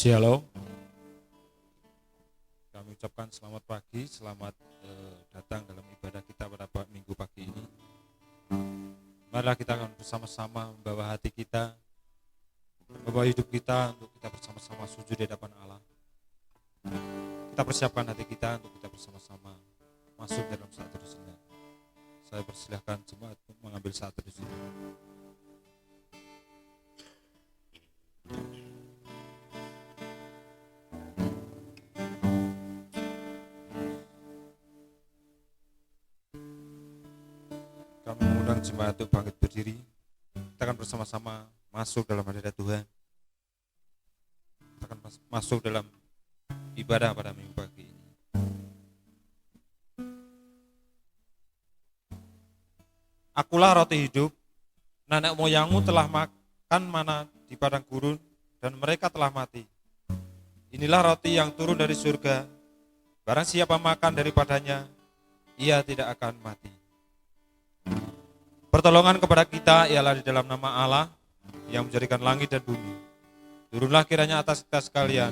Shalom. Kami ucapkan selamat pagi, selamat datang dalam ibadah kita pada minggu pagi ini. Marilah kita akan bersama-sama membawa hati kita, membawa hidup kita untuk kita bersama-sama sujud di hadapan Allah. Kita persiapkan hati kita untuk kita bersama-sama masuk dalam saat teduh sini. Saya persilahkan jemaat untuk mengambil saat teduh sini. Kami mengundang jemaat untuk bangkit berdiri. Kita akan bersama-sama masuk dalam hadirat Tuhan. Kita akan masuk dalam ibadah pada minggu pagi ini. Akulah roti hidup, nenek moyangmu telah makan mana di padang gurun, dan mereka telah mati. Inilah roti yang turun dari surga, barang siapa makan daripadanya, ia tidak akan mati. Pertolongan kepada kita ialah di dalam nama Allah yang menjadikan langit dan bumi. Turunlah kiranya atas kita sekalian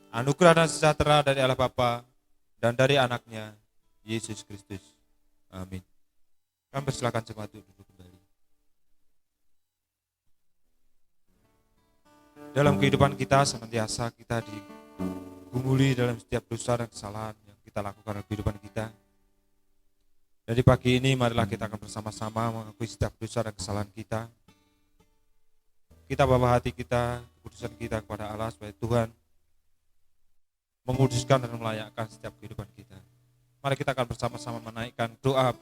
anugerah dan sejahtera dari Allah Bapa dan dari anaknya Yesus Kristus. Amin. Kami persilakan jemaat duduk kembali. Dalam kehidupan kita senantiasa kita digumuli dalam setiap dosa dan kesalahan yang kita lakukan dalam kehidupan kita. Dari pagi ini marilah kita akan bersama-sama mengakui setiap dosa dan kesalahan kita. Kita bawa hati kita, kekudusan kita kepada Allah supaya Tuhan menguduskan dan melayakkan setiap kehidupan kita. Mari kita akan bersama-sama menaikkan doa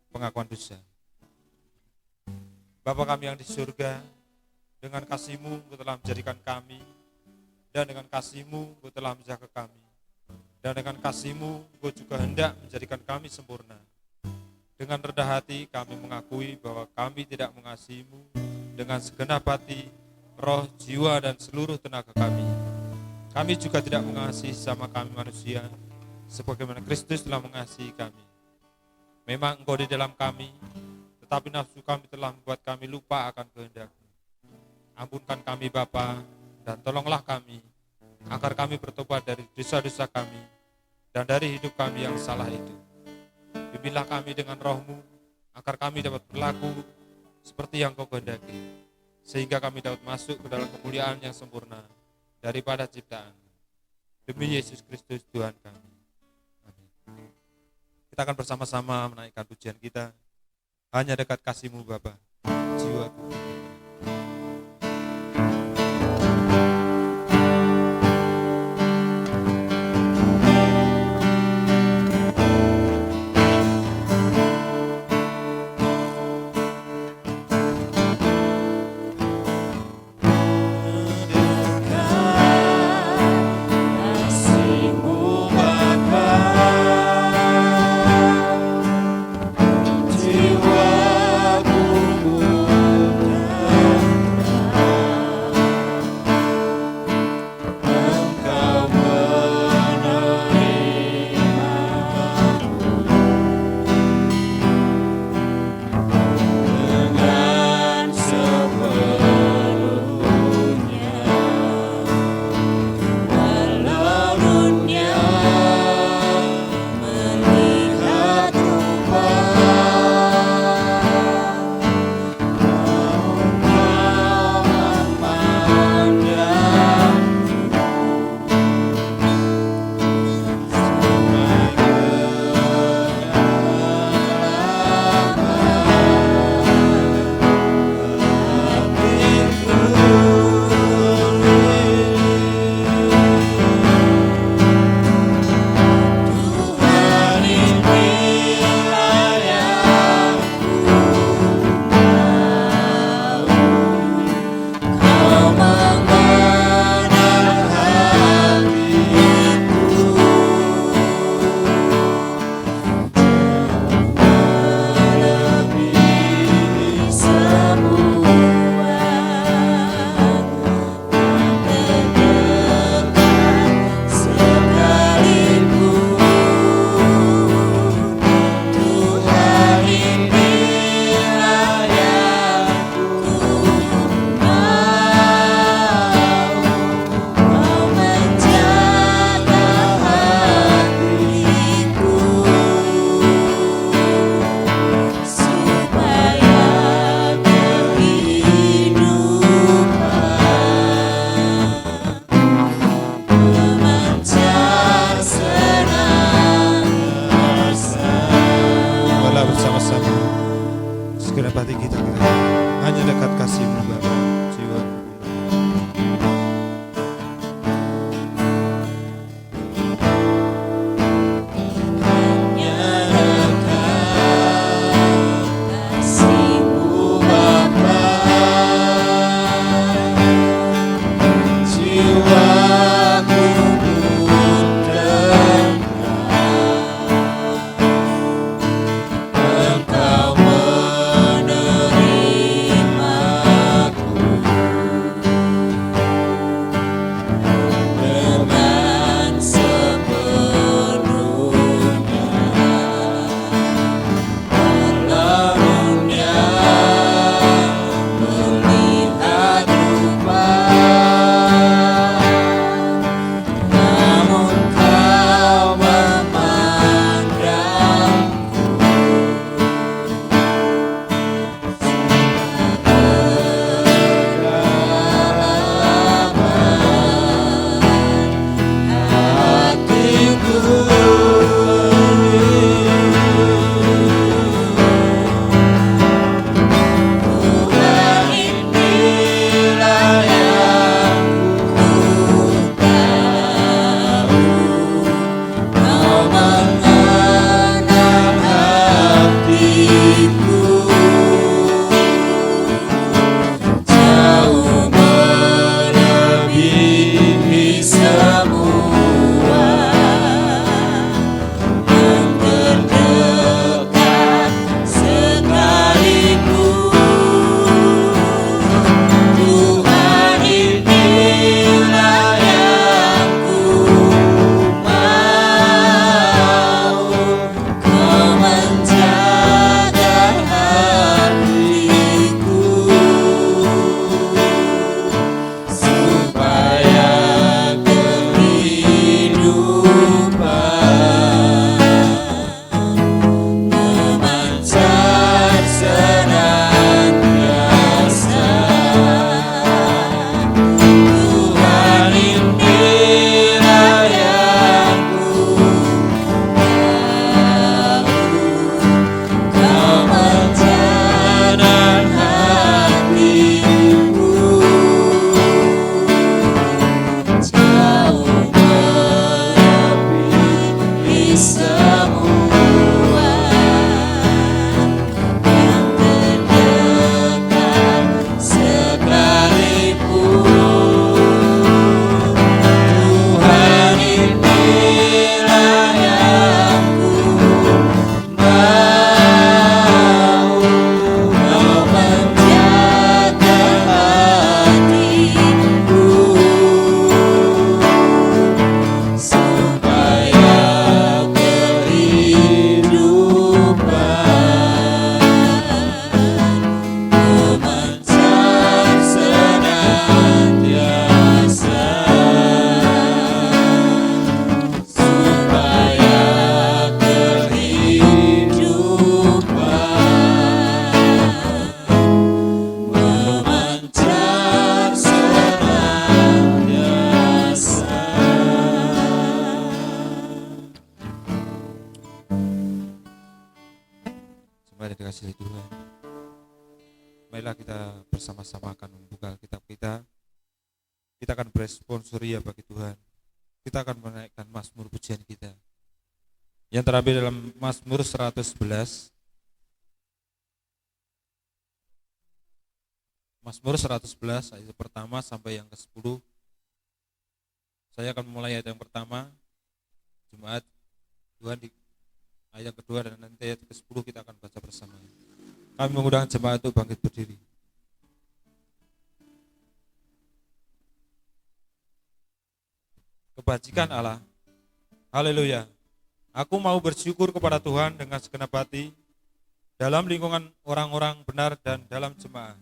pengakuan dosa. Bapa kami yang di surga, dengan kasih-Mu Engkau telah menjadikan kami, dan dengan kasih-Mu Engkau telah menjaga kami, dan dengan kasih-Mu Engkau juga hendak menjadikan kami sempurna. Dengan rendah hati kami mengakui bahwa kami tidak mengasihi-Mu dengan segenap hati, roh, jiwa, dan seluruh tenaga kami. Kami juga tidak mengasihi sama kami manusia, sebagaimana Kristus telah mengasihi kami. Memang Engkau di dalam kami, tetapi nafsu kami telah membuat kami lupa akan kehendak-Mu. Ampunkan kami Bapa, dan tolonglah kami, agar kami bertobat dari dosa-dosa kami, dan dari hidup kami yang salah itu. Bimbinglah kami dengan roh-Mu, agar kami dapat berlaku seperti yang Kau kehendaki, sehingga kami dapat masuk ke dalam kemuliaan yang sempurna daripada ciptaan. Demi Yesus Kristus Tuhan kami. Amin. Kita akan bersama-sama menaikkan pujian kita. Hanya dekat kasih-Mu Bapa, jiwaku. Jiwaku dikasihi Tuhan, marilah kita bersama-sama akan membuka kitab kita. Kita akan beresponsor ya bagi Tuhan. Kita akan menaikkan mazmur pujian kita yang terambil dalam Mazmur 111. Mazmur 111 ayat pertama sampai yang ke-10. Saya akan memulai ayat yang pertama, Jemaat Tuhan di ayat yang kedua, dan nanti ayat ke-10 kita akan baca bersama. Kami mengundang jemaat untuk bangkit berdiri. Kebajikan Allah. Haleluya. Aku mau bersyukur kepada Tuhan dengan segenap hati dalam lingkungan orang-orang benar dan dalam jemaah.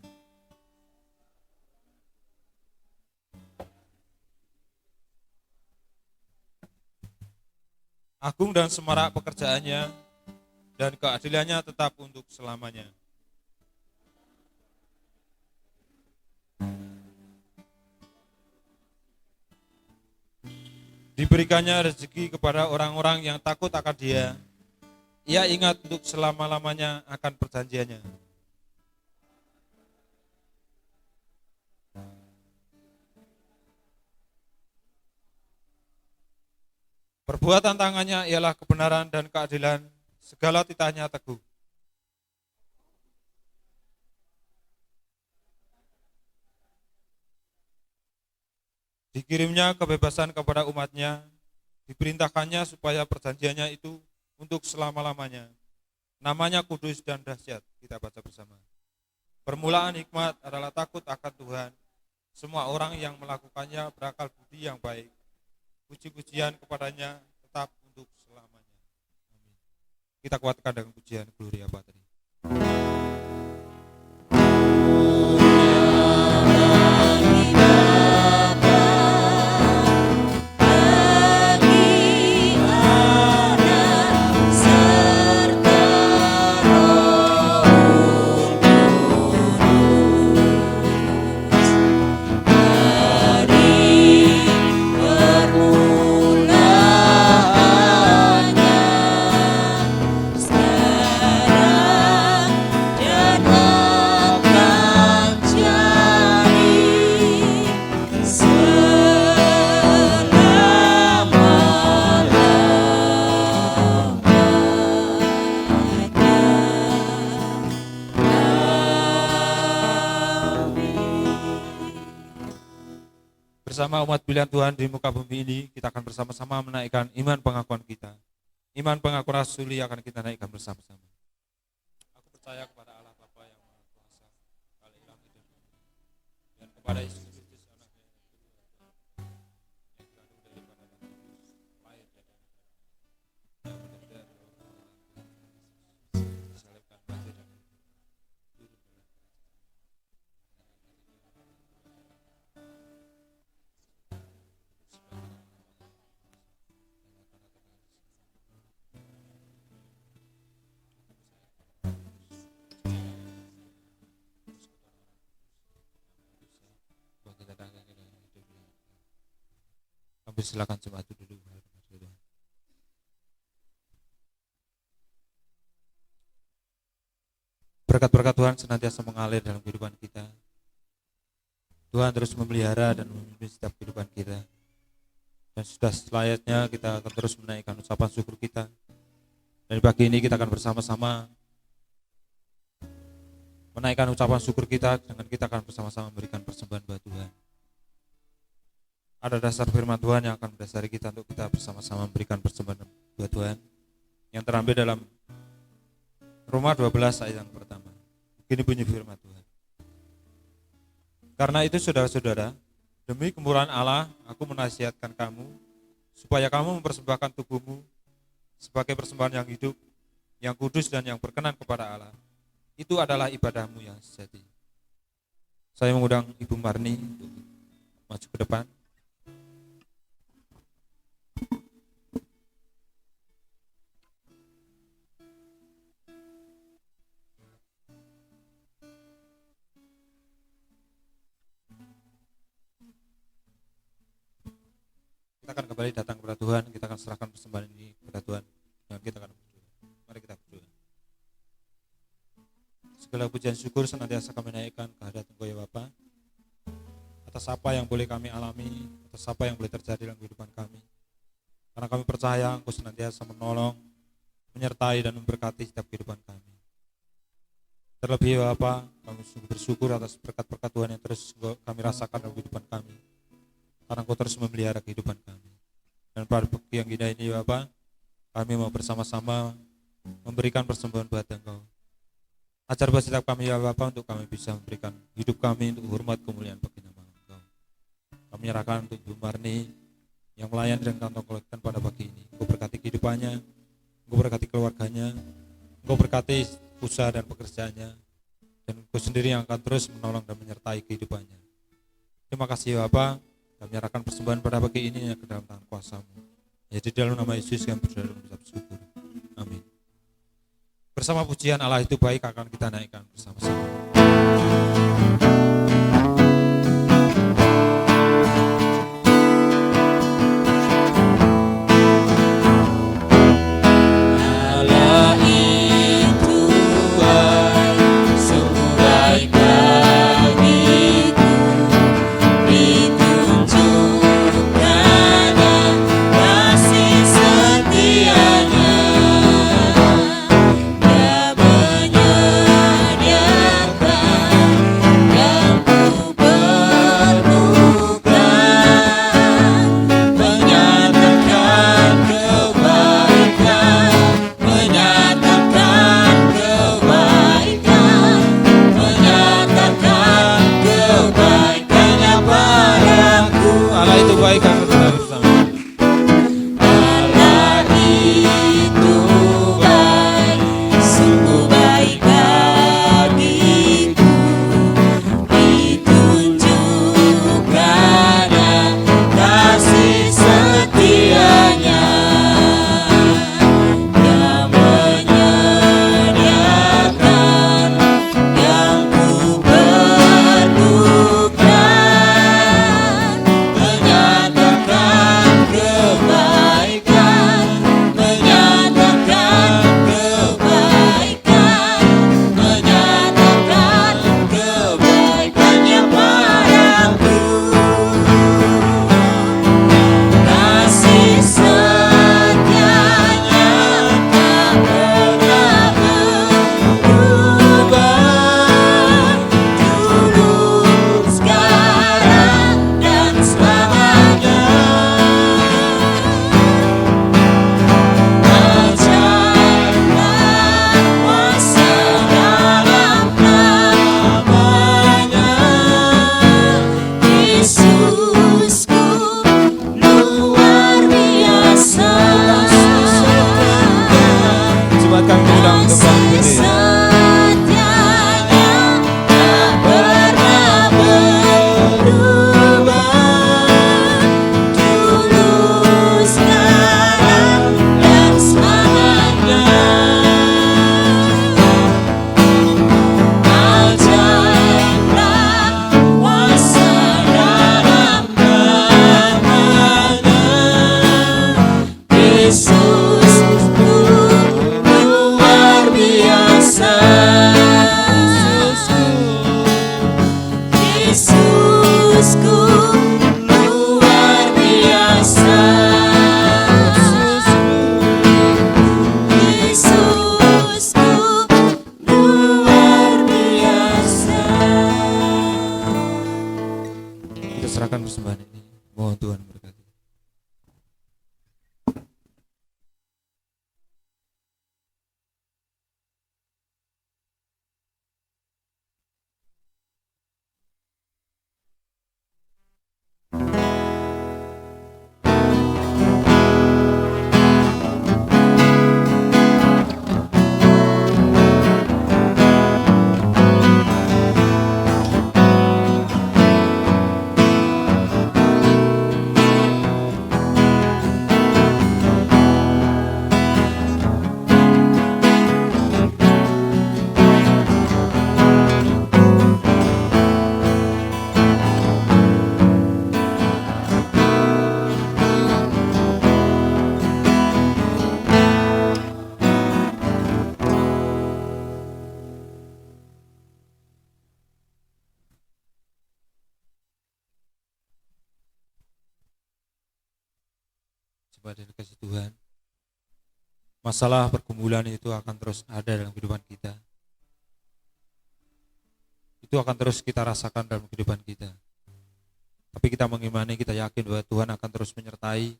Agung dan semarak pekerjaannya dan keadilannya tetap untuk selamanya. Diberikannya rezeki kepada orang-orang yang takut akan Dia. Ia ingat untuk selama-lamanya akan perjanjiannya. Perbuatan tangannya ialah kebenaran dan keadilan, segala titahnya teguh. Dikirimnya kebebasan kepada umatnya, diperintahkannya supaya perjanjiannya itu untuk selama-lamanya. Namanya kudus dan dahsyat, kita baca bersama. Permulaan hikmat adalah takut akan Tuhan. Semua orang yang melakukannya berakal budi yang baik. Puji-pujian kepadanya tetap untuk selamanya. Amin. Kita kuatkan dengan pujian Gloria Patri. Bersama umat pilihan Tuhan di muka bumi ini, kita akan bersama-sama menaikkan iman pengakuan kita. Iman pengakuan rasuli akan kita naikkan bersama-sama. Aku percaya kepada Allah Bapa yang Maha Kuasa, Kali Ilah hidup, dan kepada Yesus Kristus anaknya yang dikandung daripada Bapa, lahir dari yang benar-benar disalibkan mati dan turun dalam Ambil silakan jemaat itu dulu. Berkat-berkat Tuhan senantiasa mengalir dalam kehidupan kita. Tuhan terus memelihara dan memimpin setiap kehidupan kita. Dan sudah selayaknya kita akan terus menaikkan ucapan syukur kita. Dan pagi ini kita akan bersama-sama menaikkan ucapan syukur kita dengan kita akan bersama-sama memberikan persembahan buat Tuhan. Ada dasar firman Tuhan yang akan mendasari kita untuk kita bersama-sama memberikan persembahan buat Tuhan yang terambil dalam Roma 12 ayat yang pertama. Begini bunyi firman Tuhan. Karena itu saudara-saudara, demi kemurahan Allah, aku menasihatkan kamu supaya kamu mempersembahkan tubuhmu sebagai persembahan yang hidup, yang kudus dan yang berkenan kepada Allah. Itu adalah ibadahmu yang sejati. Saya mengundang Ibu Marni untuk maju ke depan. Kita akan kembali datang kepada Tuhan, kita akan serahkan persembahan ini kepada Tuhan, dan kita akan berdoa. Mari kita berdoa. Segala pujian syukur senantiasa kami naikkan ke hadirat Engkau ya Bapa. Atas apa yang boleh kami alami, atas apa yang boleh terjadi dalam kehidupan kami. Karena kami percaya Engkau senantiasa menolong, menyertai dan memberkati setiap kehidupan kami. Terlebih ya Bapa, kami sungguh bersyukur atas berkat-berkat Tuhan yang terus kami rasakan dalam kehidupan kami. Karena Engkau terus memelihara kehidupan kami. Dan pada pagi yang indah ini ya Bapa, kami mau bersama-sama memberikan persembahan buat Engkau. Ajar buat setiap kami ya Bapa untuk kami bisa memberikan hidup kami untuk hormat kemuliaan bagi nama Engkau. Kami menyerahkan untuk Bu Marni yang melayani dan kantong kolektan pada pagi ini. Engkau berkati kehidupannya, Engkau berkati keluarganya, Engkau berkati usaha dan pekerjaannya, dan Engkau sendiri yang akan terus menolong dan menyertai kehidupannya. Terima kasih ya Bapa, kami menyerahkan persembahan pada pagi ini ke dalam tangan kuasa-Mu. Ya di dalam nama Yesus kami berdoa dan mengucap syukur. Amin. Bersama pujian Allah itu baik akan kita naikkan bersama-sama. Bapak dan kasih Tuhan, masalah pergumulan itu akan terus ada dalam kehidupan kita. Itu akan terus kita rasakan dalam kehidupan kita. Tapi kita mengimani, kita yakin bahwa Tuhan akan terus menyertai,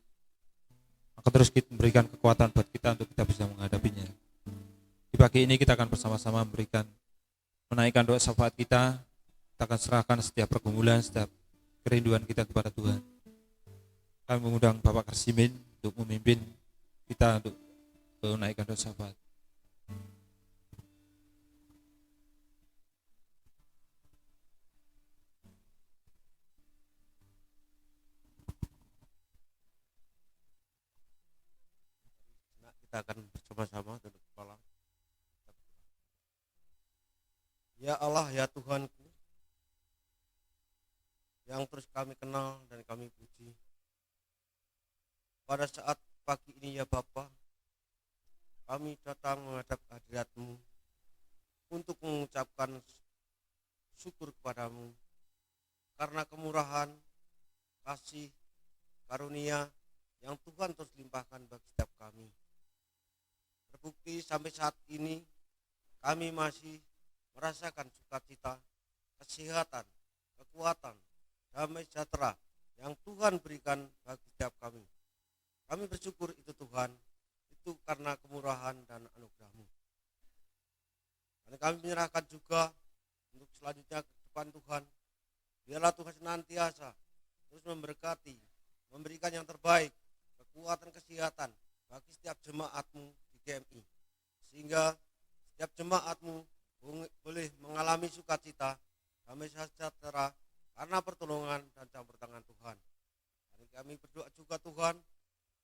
akan terus memberikan kekuatan buat kita untuk kita bisa menghadapinya. Di pagi ini kita akan bersama-sama menaikkan doa syafaat kita akan serahkan setiap pergumulan, setiap kerinduan kita kepada Tuhan. Kami mengundang Bapak Karsimin untuk memimpin kita untuk menaikkan doa syafaat. Kita akan bersama-sama tunduk kepala. Ya Allah, ya Tuhanku, yang terus kami kenal dan kami puji. Pada saat pagi ini ya Bapa, kami datang menghadap hadirat-Mu untuk mengucapkan syukur kepadamu karena kemurahan, kasih, karunia yang Tuhan terus limpahkan bagi setiap kami. Terbukti sampai saat ini kami masih merasakan sukacita, kesehatan, kekuatan, damai sejahtera yang Tuhan berikan bagi setiap kami. Kami bersyukur itu Tuhan, itu karena kemurahan dan anugerah-Mu. Dan kami menyerahkan juga untuk selanjutnya ke depan Tuhan. Biarlah Tuhan senantiasa terus memberkati, memberikan yang terbaik, kekuatan, kesehatan bagi setiap jemaat-Mu di GMI. Sehingga setiap jemaat-Mu boleh mengalami sukacita, damai sejahtera karena pertolongan dan campur tangan Tuhan. Dan kami berdoa juga Tuhan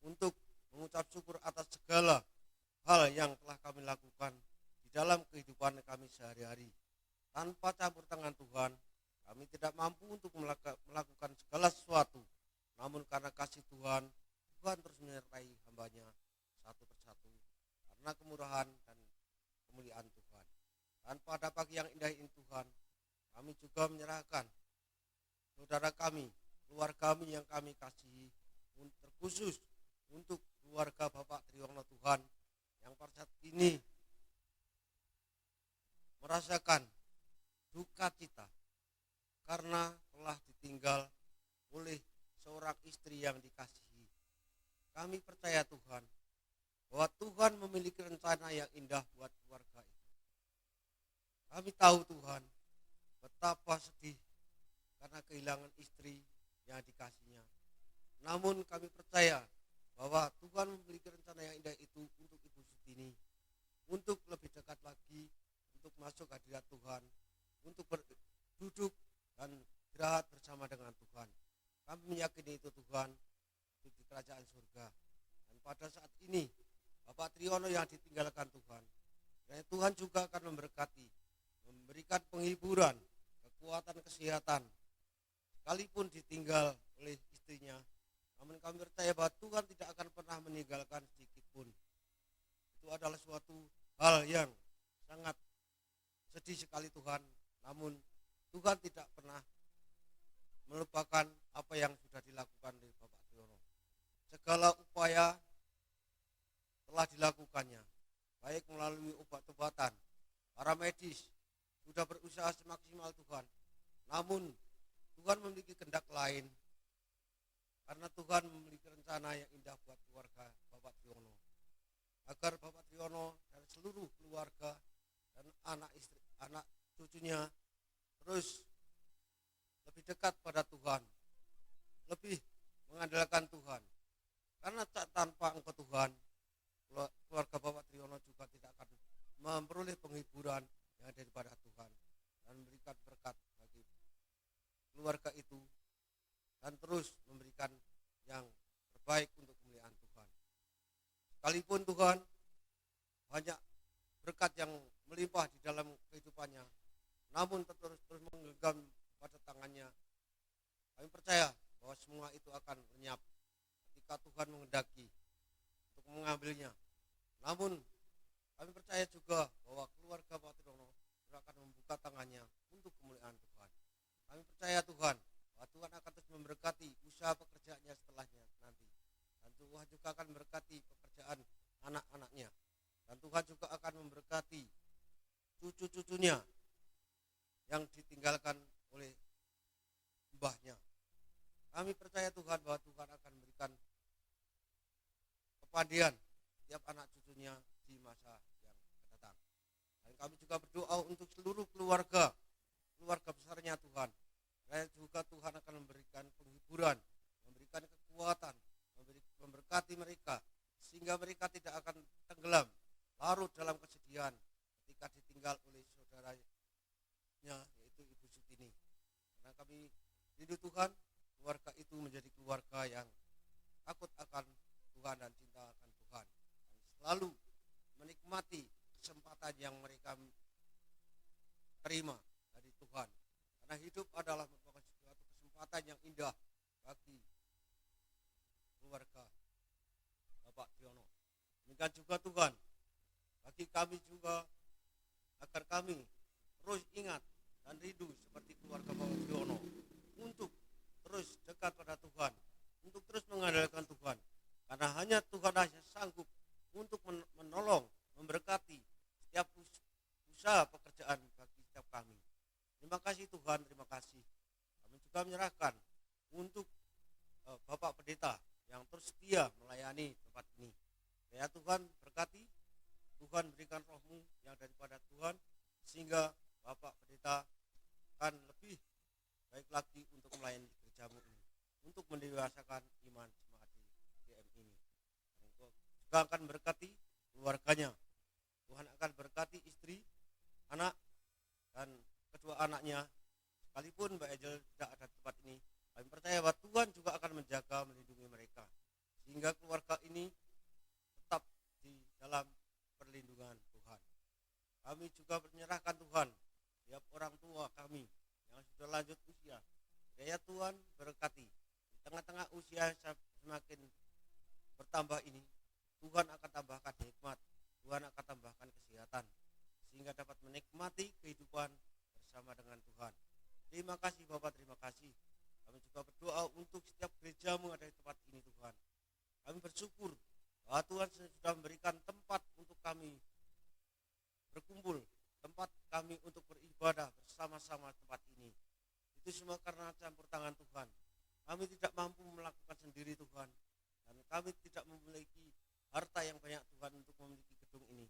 untuk mengucap syukur atas segala hal yang telah kami lakukan di dalam kehidupan kami sehari-hari. Tanpa campur tangan Tuhan, kami tidak mampu untuk melakukan segala sesuatu. Namun karena kasih Tuhan, Tuhan terus menyertai hamba-Nya satu persatu karena kemurahan dan kemuliaan Tuhan. Dan pada pagi yang indah ini Tuhan, kami juga menyerahkan saudara kami, keluarga kami yang kami kasihi, terkhusus untuk keluarga Bapak Triyono Tuhan, yang pada saat ini merasakan duka cita karena telah ditinggal oleh seorang istri yang dikasihi. Kami percaya Tuhan, bahwa Tuhan memiliki rencana yang indah buat keluarga itu. Kami tahu Tuhan betapa sedih karena kehilangan istri yang dikasihnya. Namun kami percaya bahwa Tuhan memiliki rencana yang indah itu untuk Ibu Sutini, untuk lebih dekat lagi, untuk masuk hadirat Tuhan, untuk duduk dan istirahat bersama dengan Tuhan. Kami meyakini itu Tuhan, itu di kerajaan surga. Dan pada saat ini Bapak Triyono yang ditinggalkan Tuhan, dan Tuhan juga akan memberkati, memberikan penghiburan, kekuatan, kesehatan, sekalipun ditinggal oleh istrinya. Namun kami percaya bahwa Tuhan tidak akan pernah meninggalkan sedikit pun. Itu adalah suatu hal yang sangat sedih sekali Tuhan. Namun Tuhan tidak pernah melupakan apa yang sudah dilakukan oleh Bapak Triyono. Segala upaya telah dilakukannya, baik melalui obat-obatan, para medis sudah berusaha semaksimal Tuhan. Namun Tuhan memiliki kehendak lain, karena Tuhan memiliki rencana yang indah buat keluarga Bapak Triyono, agar Bapak Triyono dan seluruh keluarga dan anak istri, anak cucunya terus lebih dekat pada Tuhan, lebih mengandalkan Tuhan. Karena tanpa Engkau Tuhan, keluarga Bapak Triyono juga tidak akan memperoleh penghiburan yang daripada Tuhan dan memberikan berkat bagi keluarga itu dan terus memberikan yang terbaik untuk kemuliaan Tuhan. Sekalipun Tuhan banyak berkat yang melimpah di dalam kehidupannya, namun terus menggenggam pada tangannya. Kami percaya bahwa semua itu akan lenyap ketika Tuhan menghendaki untuk mengambilnya. Namun kami percaya juga bahwa keluarga Pak Triyono akan membuka tangannya untuk kemuliaan Tuhan. Kami percaya Tuhan bahwa Tuhan akan terus memberkati usaha pekerjaannya setelahnya nanti. Dan Tuhan juga juga akan memberkati pekerjaan anak-anaknya. Dan Tuhan juga akan memberkati cucu-cucunya yang ditinggalkan oleh mbahnya. Kami percaya Tuhan bahwa Tuhan akan memberikan kepandian setiap anak cucunya di masa yang akan datang. Dan kami juga berdoa untuk seluruh keluarga besarnya Tuhan. Dan juga Tuhan akan memberikan penghiburan, memberikan kekuatan, memberkati mereka, sehingga mereka tidak akan tenggelam, larut dalam kesedihan ketika ditinggal oleh saudaranya, yaitu Ibu Sutini. Karena kami rindu Tuhan, keluarga itu menjadi keluarga yang takut akan Tuhan dan cinta akan Tuhan, dan selalu menikmati kesempatan yang mereka terima dari Tuhan. Karena hidup adalah merupakan suatu kesempatan yang indah bagi keluarga Bapak Diono. Demikian juga Tuhan, bagi kami juga, agar kami terus ingat dan rindu seperti keluarga Bapak Diono, untuk terus dekat pada Tuhan, untuk terus mengandalkan Tuhan. Karena hanya Tuhanlah yang sanggup untuk menolong, memberkati setiap usaha pekerjaan bagi setiap kami. Terima kasih Tuhan, terima kasih. Kami juga menyerahkan untuk Bapak Pendeta yang terus setia melayani tempat ini. Ya Tuhan berkati, Tuhan berikan roh-Mu yang daripada Tuhan, sehingga Bapak Pendeta akan lebih baik lagi untuk melayani gereja-Mu ini, untuk mendewasakan iman jemaat di GM ini. Dan juga akan berkati keluarganya. Tuhan akan berkati istri, anak, dan kedua anaknya. Sekalipun Mbak Angel tidak ada di tempat ini, kami percaya bahwa Tuhan juga akan menjaga, melindungi mereka, sehingga keluarga ini tetap di dalam perlindungan Tuhan. Kami juga menyerahkan Tuhan setiap orang tua kami yang sudah lanjut usia. Kiranya Tuhan berkati di tengah-tengah usia semakin bertambah ini, Tuhan akan tambahkan hikmat, Tuhan akan tambahkan kesehatan, sehingga dapat menikmati kehidupan bersama dengan Tuhan. Terima kasih Bapak, terima kasih. Kami juga berdoa untuk setiap gereja-Mu ada di tempat ini Tuhan. Kami bersyukur bahwa Tuhan sudah memberikan tempat untuk kami berkumpul, tempat kami untuk beribadah bersama-sama tempat ini. Itu semua karena campur tangan Tuhan. Kami tidak mampu melakukan sendiri Tuhan, dan kami tidak memiliki harta yang banyak Tuhan untuk memiliki gedung ini.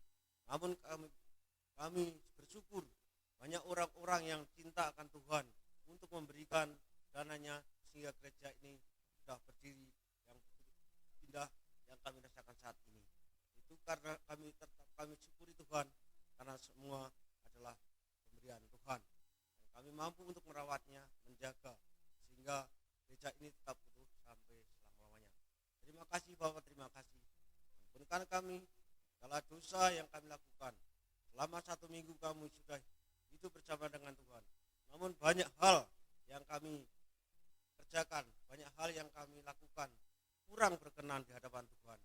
Namun kami bersyukur banyak orang-orang yang cinta akan Tuhan untuk memberikan dananya, sehingga gereja ini sudah berdiri yang indah yang kami rasakan saat ini. Itu karena kami syukuri Tuhan, karena semua adalah pemberian Tuhan. Dan kami mampu untuk merawatnya, menjaga, sehingga gereja ini tetap utuh sampai selama-lamanya. Terima kasih Bapak, terima kasih. Ampunkan kami segala dosa yang kami lakukan. Selama 1 minggu kami sudah hidup bersama dengan Tuhan. Namun banyak hal yang kami kerjakan, banyak hal yang kami lakukan kurang berkenan di hadapan Tuhan.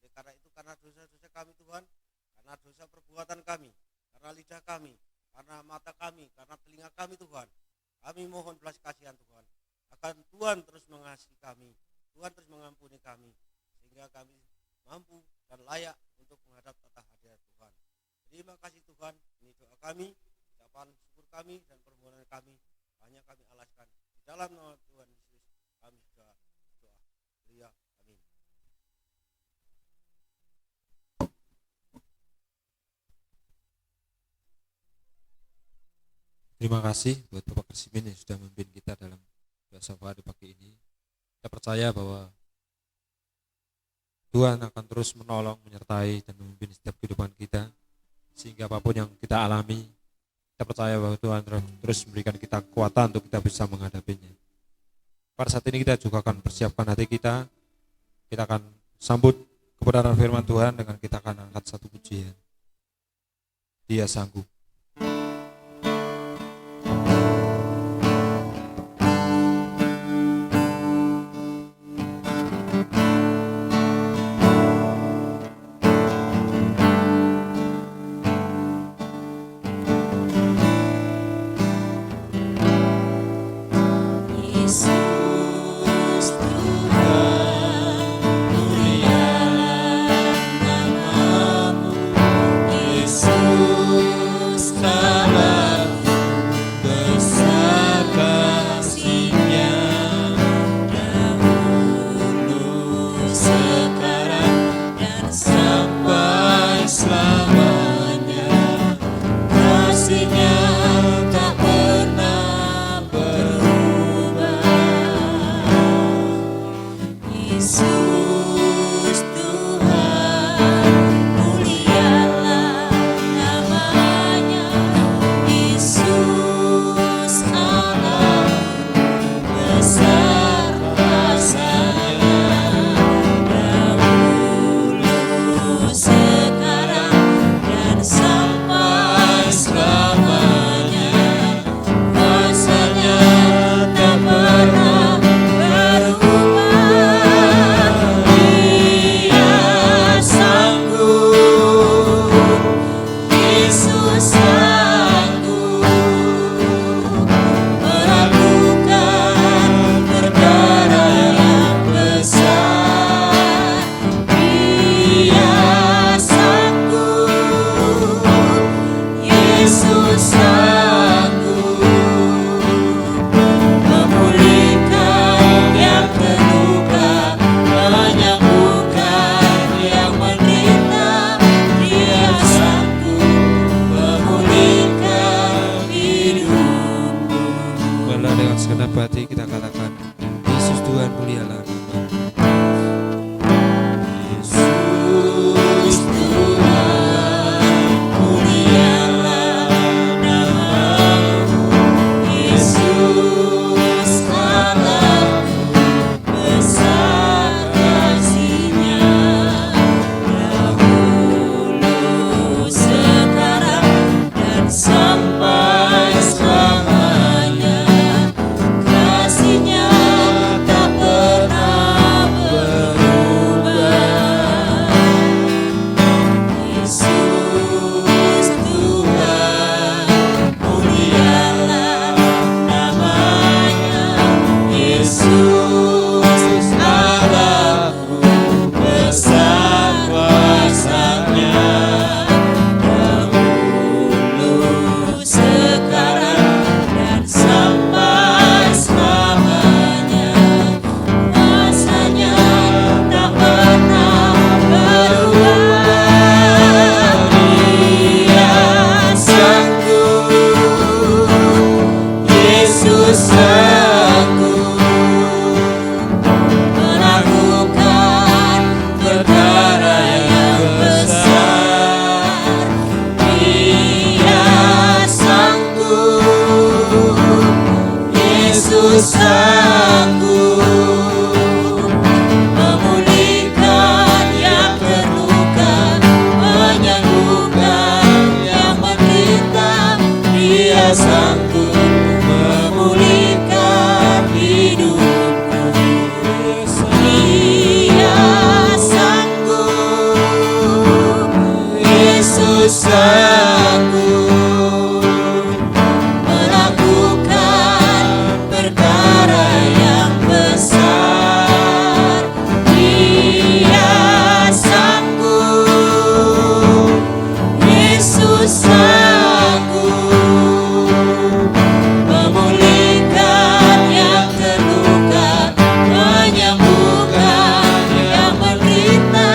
Oleh karena itu, karena dosa-dosa kami Tuhan, karena dosa perbuatan kami, karena lidah kami, karena mata kami, karena telinga kami Tuhan, kami mohon belas kasihan Tuhan. Akan Tuhan terus mengasihi kami, Tuhan terus mengampuni kami, sehingga kami mampu dan layak untuk menghadap tata hadirat Tuhan. Terima kasih Tuhan, ini doa kami, ucapan syukur kami dan permohonan kami hanya kami alaskan di dalam nama Tuhan Yesus. Kami sudah berdoa. Haleluya. Amin. Terima kasih buat Bapak Kresimin yang sudah memimpin kita dalam doa syafaat di pagi ini. Kita percaya bahwa Tuhan akan terus menolong, menyertai, dan memimpin setiap kehidupan kita, sehingga apapun yang kita alami, kita percaya bahwa Tuhan terus memberikan kita kekuatan untuk kita bisa menghadapinya. Pada saat ini kita juga akan persiapkan hati kita akan sambut kebenaran firman Tuhan dengan kita akan angkat satu pujian. Dia sanggup. Yesus Tuhan mulia. Yesus Tuhan, mulialah namanya. Yesus Allah, besar kuasanya. Dahulu, sekarang, dan sampai selamanya. Kuasanya tak pernah berubah. Dia sanggup, Yesus sanggup melakukan perkara yang besar. Dia sanggup, Yesus sanggup memulihkan yang terluka, menyembuhkan yang menderita. Dia sanggup memulihkan hidupku. Malah dengan segenap hati kita katakan, Yesus Tuhan mulialah namanya. Yesus Tuhan, mulialah namamu. Yesus Allah, besar kasih-Nya. Dahulu, sekarang, dan sampai selamanya. Kasih-Nya tak pernah berubah. Yesus Tuhan, mulialah namanya. Yesus Allahku, besar kuasanya. Dahulu, sekarang, dan sampai selamanya. Kuasanya tak pernah berubah. Dia sanggup, Yesus sanggup melakukan perkara yang besar. Dia sanggup, Yesus sanggup memulihkan yang terluka, menyembuhkan yang menderita. Dia sanggup memulihkan hidupku. Dia sanggup, Yesus sanggup melakukan perkara yang besar. Dia sanggup, Yesus sanggup memulihkan yang terluka, menyembuhkan yang menderita.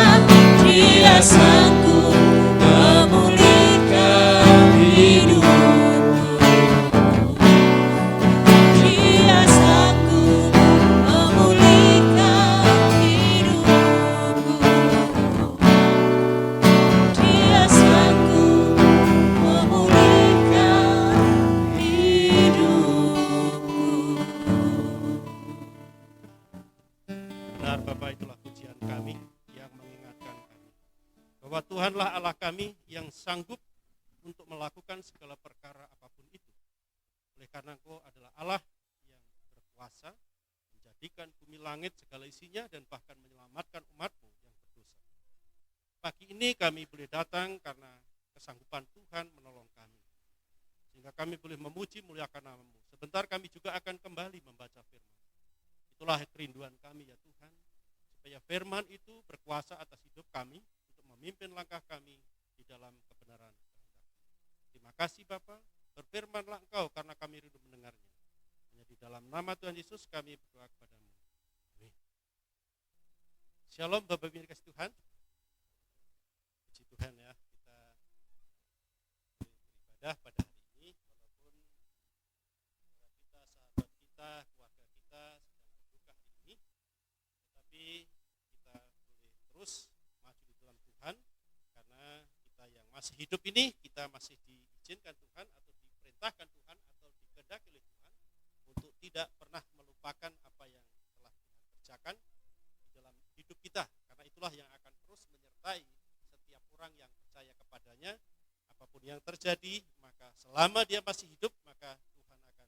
Dia sanggup memulihkan hidupku. Dia sanggup memulihkan hidupku. Dia sanggup memulihkan hidupku. Benar Bapak, itulah pujian kami yang mengingatkan kami bahwa Tuhanlah Allah kami yang sanggup untuk melakukan segala perkara apapun itu. Oleh karena Engkau adalah Allah yang berkuasa menjadikan bumi langit segala isinya dan bahkan menyelamatkan umat-Mu yang berdosa. Pagi ini kami boleh datang karena kesanggupan Tuhan menolong kami, sehingga kami boleh memuji muliakan nama-Mu. Sebentar kami juga akan kembali membaca firman. Itulah kerinduan kami ya Tuhan, supaya firman itu berkuasa atas hidup kami untuk memimpin langkah kami di dalam kebenaran kehendak. Terima kasih Bapa, berfirmanlah Engkau karena kami rindu mendengarnya. Hanya di dalam nama Tuhan Yesus kami berdoa kepadamu. Amin. Shalom Bapak Ibu kasih Tuhan. Puji Tuhan ya, kita beribadah pada hari ini walaupun kita, sahabat kita, keluarga kita sedang berduka hari ini, tetapi sehidup ini kita masih diizinkan Tuhan atau diperintahkan Tuhan atau dikehendaki oleh Tuhan untuk tidak pernah melupakan apa yang telah Tuhan kerjakan di dalam hidup kita, karena itulah yang akan terus menyertai setiap orang yang percaya kepadanya. Apapun yang terjadi, maka selama dia masih hidup, maka Tuhan akan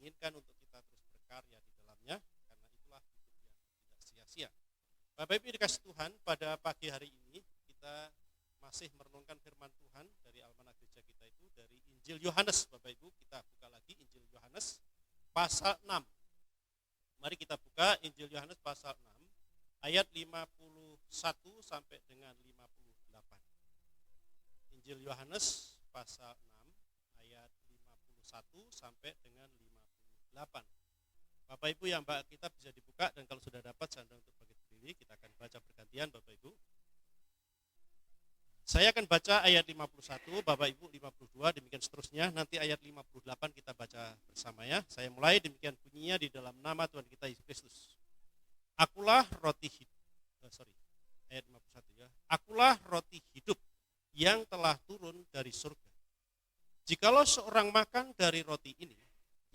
inginkan untuk kita terus berkarya di dalamnya, karena itulah hidup yang tidak sia-sia. Bapak Ibu dikasih Tuhan, pada pagi hari ini kita masih merenungkan firman Tuhan dari almanak gereja kita itu dari Injil Yohanes. Bapak Ibu, kita buka lagi Injil Yohanes pasal 6. Mari kita buka Injil Yohanes pasal 6 ayat 51 sampai dengan 58. Injil Yohanes pasal 6 ayat 51 sampai dengan 58. Bapak Ibu yang Mbak kita bisa dibuka, dan kalau sudah dapat saya undang untuk bagi diri, kita akan baca bergantian Bapak Ibu. Saya akan baca ayat 51, Bapak Ibu 52, demikian seterusnya. Nanti ayat 58 kita baca bersama ya. Saya mulai, demikian bunyinya di dalam nama Tuhan kita Yesus Kristus. Akulah roti hidup. Ayat 51 ya. Akulah roti hidup yang telah turun dari surga. Jikalau seorang makan dari roti ini,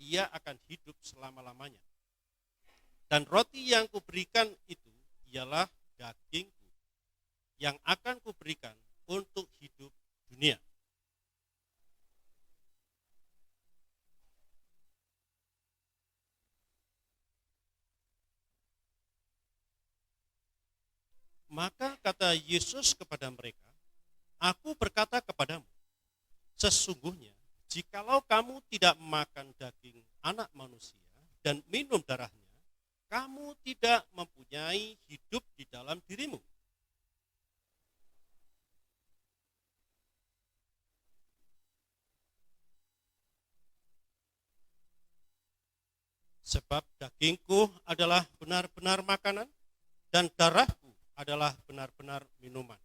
ia akan hidup selama-lamanya. Dan roti yang kuberikan itu ialah dagingku yang akan kuberikan untuk hidup dunia. Maka kata Yesus kepada mereka, Aku berkata kepadamu, sesungguhnya jikalau kamu tidak makan daging anak manusia dan minum darahnya, kamu tidak mempunyai hidup di dalam dirimu. Sebab dagingku adalah benar-benar makanan dan darahku adalah benar-benar minuman.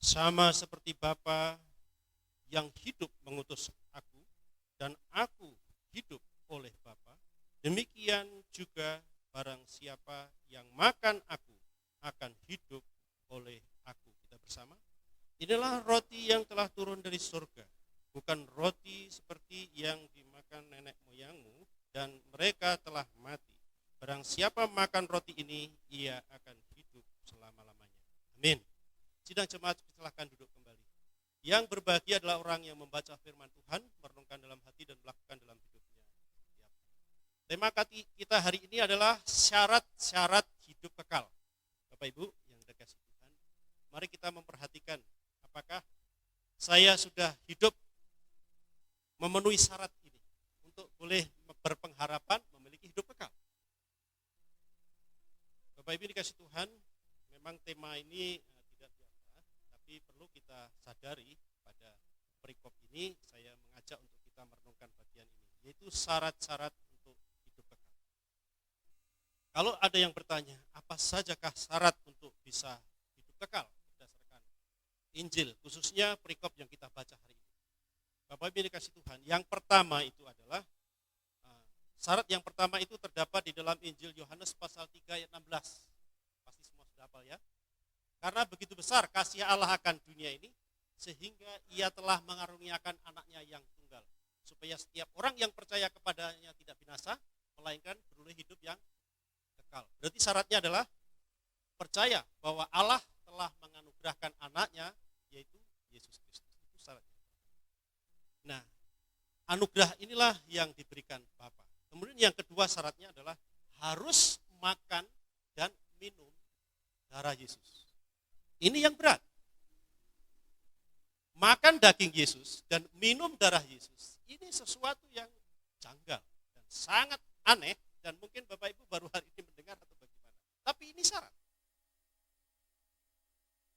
Sama seperti Bapa yang hidup mengutus aku dan aku hidup oleh Bapa, demikian juga barang siapa yang makan aku akan hidup oleh aku. Kita bersama. Inilah roti yang telah turun dari surga, bukan roti seperti yang dimakan nenek moyangmu dan mereka telah mati. Barang siapa makan roti ini, ia akan hidup selama-lamanya. Amin. Sidang jemaat, silakan duduk kembali. Yang berbahagia adalah orang yang membaca firman Tuhan, merenungkan dalam hati dan melakukan dalam hidupnya. Tema kita hari ini adalah syarat-syarat hidup kekal. Bapak Ibu yang dikasihi Tuhan, mari kita memperhatikan apakah saya sudah hidup memenuhi syarat ini untuk boleh berpengharapan memiliki hidup kekal. Bapak Ibu dikasih Tuhan, memang tema ini tidak biasa, tapi perlu kita sadari pada perikop ini saya mengajak untuk kita merenungkan bagian ini, yaitu syarat-syarat untuk hidup kekal. Kalau ada yang bertanya, apa sajakah syarat untuk bisa hidup kekal berdasarkan Injil, khususnya perikop yang kita baca hari ini. Bapak Ibu dikasih Tuhan, yang pertama itu adalah syarat yang pertama itu terdapat di dalam Injil Yohanes pasal 3 ayat 16. Pasti semua sudah hafal ya. Karena begitu besar kasih Allah akan dunia ini, sehingga ia telah mengaruniakan anaknya yang tunggal, supaya setiap orang yang percaya kepadanya tidak binasa, melainkan beroleh hidup yang kekal. Berarti syaratnya adalah percaya bahwa Allah telah menganugerahkan anaknya, yaitu Yesus Kristus. Itu syaratnya. Nah, anugerah inilah yang diberikan Bapa. Kemudian yang kedua syaratnya adalah harus makan dan minum darah Yesus. Ini yang berat. Makan daging Yesus dan minum darah Yesus, ini sesuatu yang janggal dan sangat aneh, dan mungkin Bapak Ibu baru hari ini mendengar atau bagaimana. Tapi ini syarat.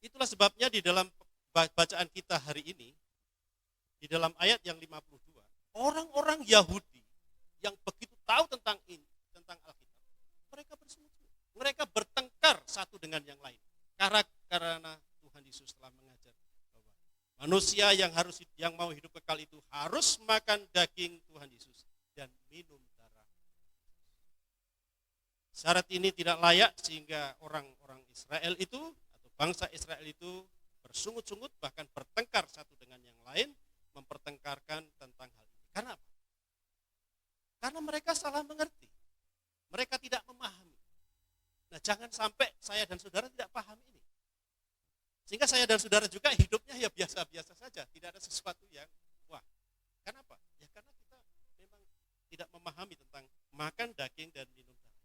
Itulah sebabnya di dalam bacaan kita hari ini, di dalam ayat yang 52, orang-orang Yahudi yang begitu tahu tentang Alkitab, mereka bersemu-semu. Mereka bertengkar satu dengan yang lain. Karena Tuhan Yesus telah mengajar bahwa manusia yang mau hidup kekal itu harus makan daging Tuhan Yesus dan minum darah. Syarat ini tidak layak sehingga orang-orang Israel itu atau bangsa Israel itu bersungut-sungut bahkan bertengkar satu dengan yang lain, mempertengkarkan tentang hal ini. Karena apa? Karena mereka salah mengerti. Mereka tidak memahami. Nah, jangan sampai saya dan saudara tidak paham ini. Sehingga saya dan saudara juga hidupnya ya biasa-biasa saja, tidak ada sesuatu yang wah. Kenapa? Ya karena kita memang tidak memahami tentang makan daging dan minum darah.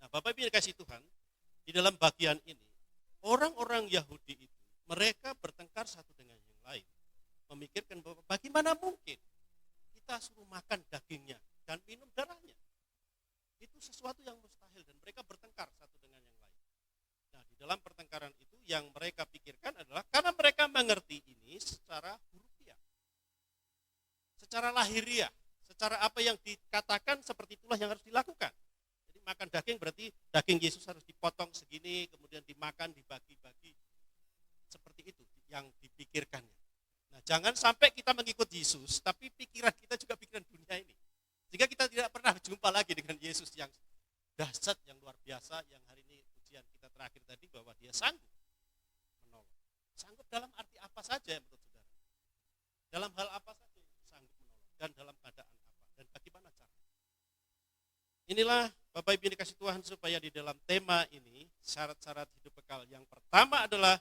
Nah, Bapak Ibu yang dikasihi Tuhan, di dalam bagian ini, orang-orang Yahudi itu, mereka bertengkar satu dengan yang lain. Memikirkan bahwa bagaimana mungkin kita suruh makan dagingnya dan minum darahnya. Itu sesuatu yang mustahil dan mereka bertengkar satu dengan yang lain. Nah, di dalam pertengkaran itu yang mereka pikirkan adalah karena mereka mengerti ini secara hurufiah. Secara lahiriah, secara apa yang dikatakan seperti itulah yang harus dilakukan. Makan daging berarti daging Yesus harus dipotong segini, kemudian dimakan, dibagi-bagi. Seperti itu yang dipikirkannya. Nah, jangan sampai kita mengikut Yesus, tapi pikiran kita juga pikiran dunia ini. Sehingga kita tidak pernah jumpa lagi dengan Yesus yang dahsyat, yang luar biasa, yang hari ini ujian kita terakhir tadi bahwa dia sanggup menolong. Sanggup dalam arti apa saja menurut saudara? Dalam hal apa saja sanggup menolong? Dan dalam keadaan apa? Dan bagaimana caranya? Inilah Bapak Ibu yang dikasih Tuhan supaya di dalam tema ini syarat-syarat hidup kekal. Yang pertama adalah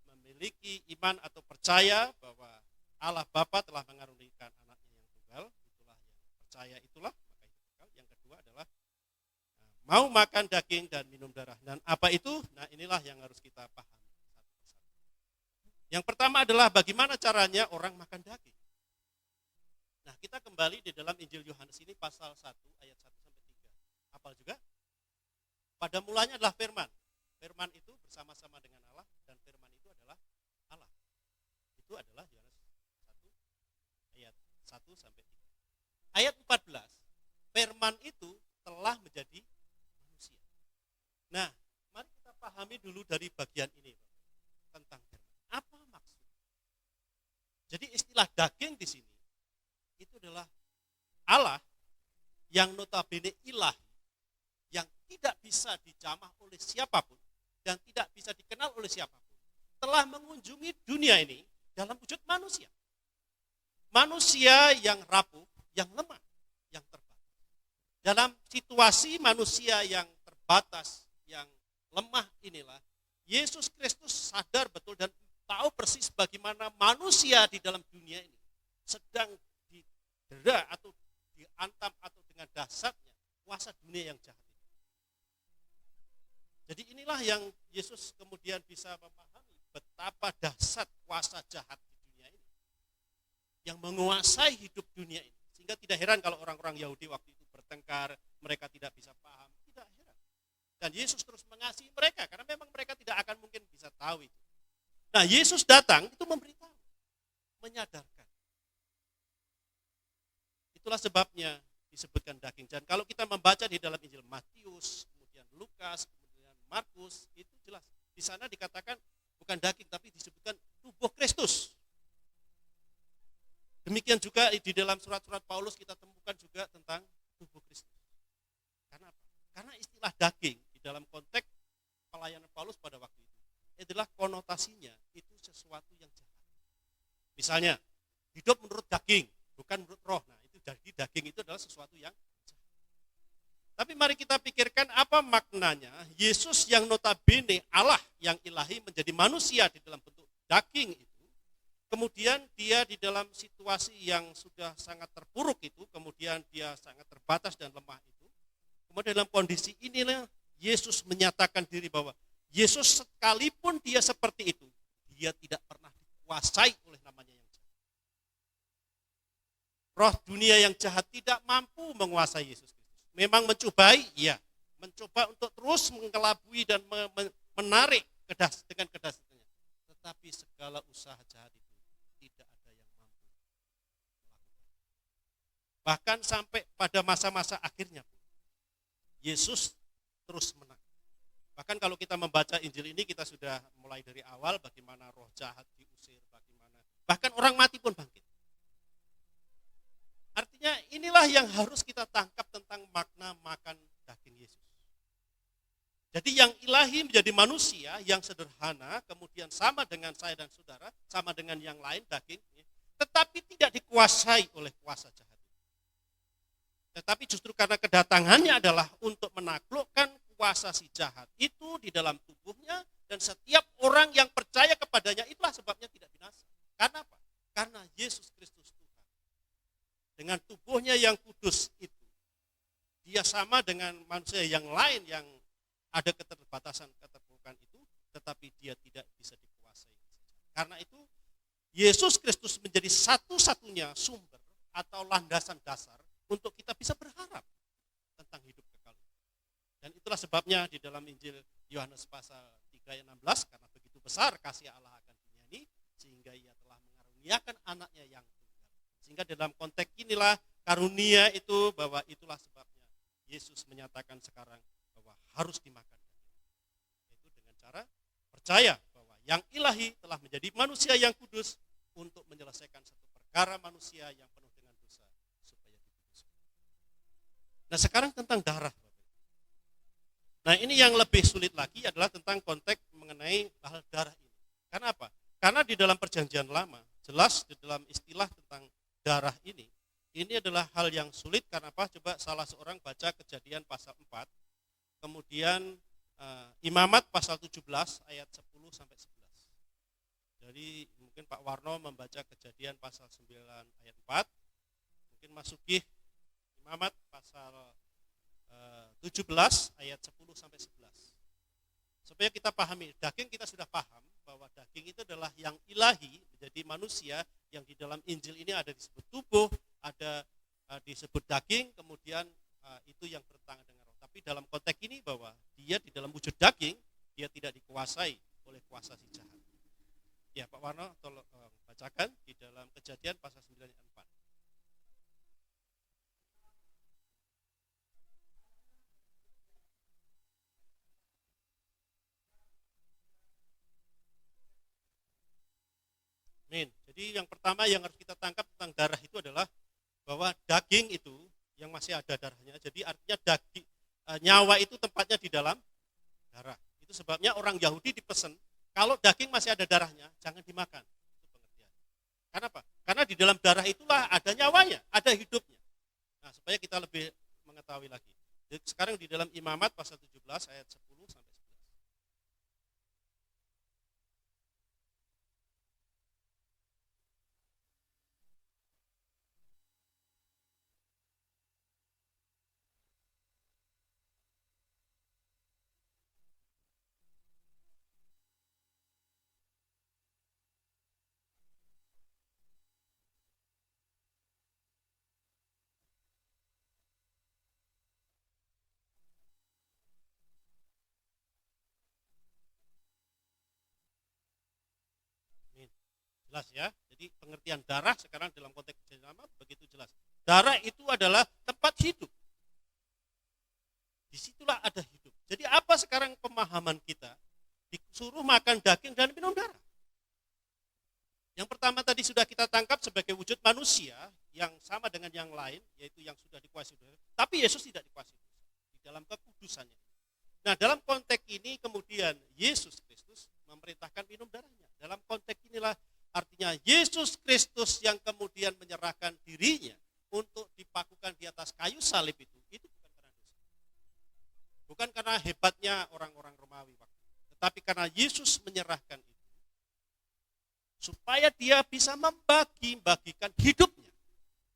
memiliki iman atau percaya bahwa Allah Bapa telah mengaruniakan anaknya yang tunggal. Itulah yang percaya itulah maka hidup kekal. Yang kedua adalah mau makan daging dan minum darah. Dan apa itu? Nah, inilah yang harus kita pahami satu persatu. Yang pertama adalah bagaimana caranya orang makan daging. Nah, kita kembali di dalam Injil Yohanes ini pasal 1 ayat 1 sampai 3. Hafal juga? Pada mulanya adalah firman. Firman itu bersama-sama dengan Allah dan firman itu adalah Allah. Itu adalah Yohanes 1 ayat 1 sampai 3. Ayat 14, firman itu telah menjadi manusia. Nah, mari kita pahami dulu dari bagian ini tentang firman. Apa maksud? Jadi istilah daging di sini itu adalah Allah yang notabene ilahi, yang tidak bisa dijamah oleh siapapun dan tidak bisa dikenal oleh siapapun, telah mengunjungi dunia ini dalam wujud manusia. Manusia yang rapuh, yang lemah, yang terbatas. Dalam situasi manusia yang terbatas, yang lemah inilah, Yesus Kristus sadar betul dan tahu persis bagaimana manusia di dalam dunia ini sedang didera atau diantam atau dengan dahsyatnya kuasa dunia yang jahat. Jadi inilah yang Yesus kemudian bisa memahami betapa dahsyat kuasa jahat di dunia ini. Yang menguasai hidup dunia ini. Sehingga tidak heran kalau orang-orang Yahudi waktu itu bertengkar, mereka tidak bisa paham. Tidak heran. Dan Yesus terus mengasihi mereka, karena memang mereka tidak akan mungkin bisa tahu itu. Nah, Yesus datang itu memberitahu, menyadarkan. Itulah sebabnya disebutkan daging. Dan kalau kita membaca di dalam Injil Matius, kemudian Lukas, Markus, itu jelas. Di sana dikatakan bukan daging, tapi disebutkan tubuh Kristus. Demikian juga di dalam surat-surat Paulus kita temukan juga tentang tubuh Kristus. Karena apa? Karena istilah daging di dalam konteks pelayanan Paulus pada waktu itu adalah konotasinya itu sesuatu yang jahat. Misalnya, hidup menurut daging, bukan menurut roh. Nah, itu jadi daging itu adalah sesuatu yang jahat. Tapi mari kita pikirkan apa maknanya Yesus yang notabene Allah yang ilahi menjadi manusia di dalam bentuk daging itu. Kemudian dia di dalam situasi yang sudah sangat terpuruk itu, kemudian dia sangat terbatas dan lemah itu. Kemudian dalam kondisi inilah Yesus menyatakan diri bahwa Yesus sekalipun dia seperti itu, dia tidak pernah dikuasai oleh namanya yang jahat. Roh dunia yang jahat tidak mampu menguasai Yesus. Memang mencobai, iya. Mencoba untuk terus mengelabui dan menarik dengan kedahsyatannya. Tetapi segala usaha jahat itu tidak ada yang mampu melakukan. Bahkan sampai pada masa-masa akhirnya pun, Yesus terus menang. Bahkan kalau kita membaca Injil ini, kita sudah mulai dari awal bagaimana roh jahat diusir, bagaimana. Bahkan orang mati pun bangkit. Artinya inilah yang harus kita tangkap tentang makna makan daging Yesus. Jadi yang ilahi menjadi manusia yang sederhana, kemudian sama dengan saya dan saudara, sama dengan yang lain daging, tetapi tidak dikuasai oleh kuasa jahat. Tetapi justru karena kedatangannya adalah untuk menaklukkan kuasa si jahat itu di dalam tubuhnya, dan setiap orang yang percaya kepadanya itulah sebabnya tidak binasa. Karena apa? Karena Yesus Kristus Tuhan. Dengan tubuhnya yang kudus itu, dia sama dengan manusia yang lain yang ada keterbatasan-keterpurukan itu, tetapi dia tidak bisa dikuasai. Karena itu Yesus Kristus menjadi satu-satunya sumber atau landasan dasar untuk kita bisa berharap tentang hidup kekal. Dan itulah sebabnya di dalam Injil Yohanes pasal 3 ayat 16, karena begitu besar kasih Allah akan dunia ini, sehingga ia telah mengaruniakan anaknya yang tunggal. Sehingga dalam konteks inilah karunia itu, bahwa itulah sebabnya Yesus menyatakan sekarang bahwa harus dimakan. Yaitu dengan cara percaya bahwa yang ilahi telah menjadi manusia yang kudus untuk menyelesaikan satu perkara manusia yang penuh dengan dosa supaya dikuduskan. Nah, sekarang tentang darah. Nah, ini yang lebih sulit lagi adalah tentang konteks mengenai hal darah ini. Karena apa? Karena di dalam perjanjian lama, jelas di dalam istilah tentang darah ini adalah hal yang sulit. Karena apa? Coba salah seorang baca Kejadian pasal 4, kemudian Imamat pasal 17 ayat 10 sampai 11. Jadi mungkin Pak Warno membaca Kejadian pasal 9 ayat 4, mungkin masuki Imamat pasal 17 ayat 10 sampai 11. Supaya kita pahami, daging kita sudah paham bahwa daging itu adalah yang ilahi menjadi manusia, yang di dalam Injil ini ada disebut tubuh, ada disebut daging, kemudian itu yang bertentangan dengan roh. Tapi dalam konteks ini bahwa dia di dalam wujud daging, dia tidak dikuasai oleh kuasa si jahat. Ya, Pak Warno tolong bacakan di dalam Kejadian pasal 9 ayat 4. Amin. Jadi yang pertama yang harus kita tangkap tentang darah itu adalah bahwa daging itu yang masih ada darahnya. Jadi artinya daging, nyawa itu tempatnya di dalam darah. Itu sebabnya orang Yahudi dipesan, kalau daging masih ada darahnya, jangan dimakan. Itu pengertian. Karena apa? Karena di dalam darah itulah ada nyawanya, ada hidupnya. Nah, supaya kita lebih mengetahui lagi. Jadi, sekarang di dalam Imamat pasal 17 ayat 10 sampai 11. Jelas ya, jadi pengertian darah sekarang dalam konteks perjanjian lama begitu jelas. Darah itu adalah tempat hidup. Disitulah ada hidup. Jadi apa sekarang pemahaman kita? Disuruh makan daging dan minum darah. Yang pertama tadi sudah kita tangkap sebagai wujud manusia yang sama dengan yang lain, yaitu yang sudah dikuasai dosa. Tapi Yesus tidak dikuasai dosa di dalam kekudusannya. Nah, dalam konteks ini kemudian Yesus Kristus memerintahkan minum darahnya. Dalam konteks inilah artinya Yesus Kristus yang kemudian menyerahkan dirinya untuk dipakukan di atas kayu salib itu bukan karena dosa. Bukan karena hebatnya orang-orang Romawi waktu itu, tetapi karena Yesus menyerahkan itu supaya dia bisa membagi-bagikan hidupnya.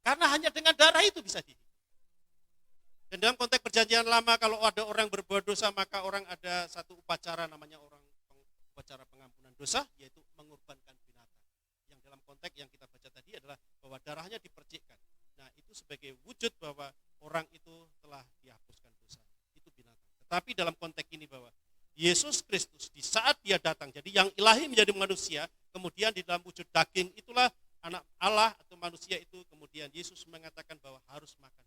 Karena hanya dengan darah itu bisa dihidup. Dan dalam konteks perjanjian lama, kalau ada orang berbuat dosa, maka orang ada satu upacara namanya upacara pengampunan dosa, yaitu mengorbankan binatang. Yang dalam konteks yang kita baca tadi adalah bahwa darahnya dipercikkan. Nah, itu sebagai wujud bahwa orang itu telah dihapuskan dosa. Itu binatang. Tetapi dalam konteks ini bahwa Yesus Kristus di saat dia datang, jadi yang ilahi menjadi manusia, kemudian di dalam wujud daging itulah anak Allah atau manusia itu, kemudian Yesus mengatakan bahwa harus makan.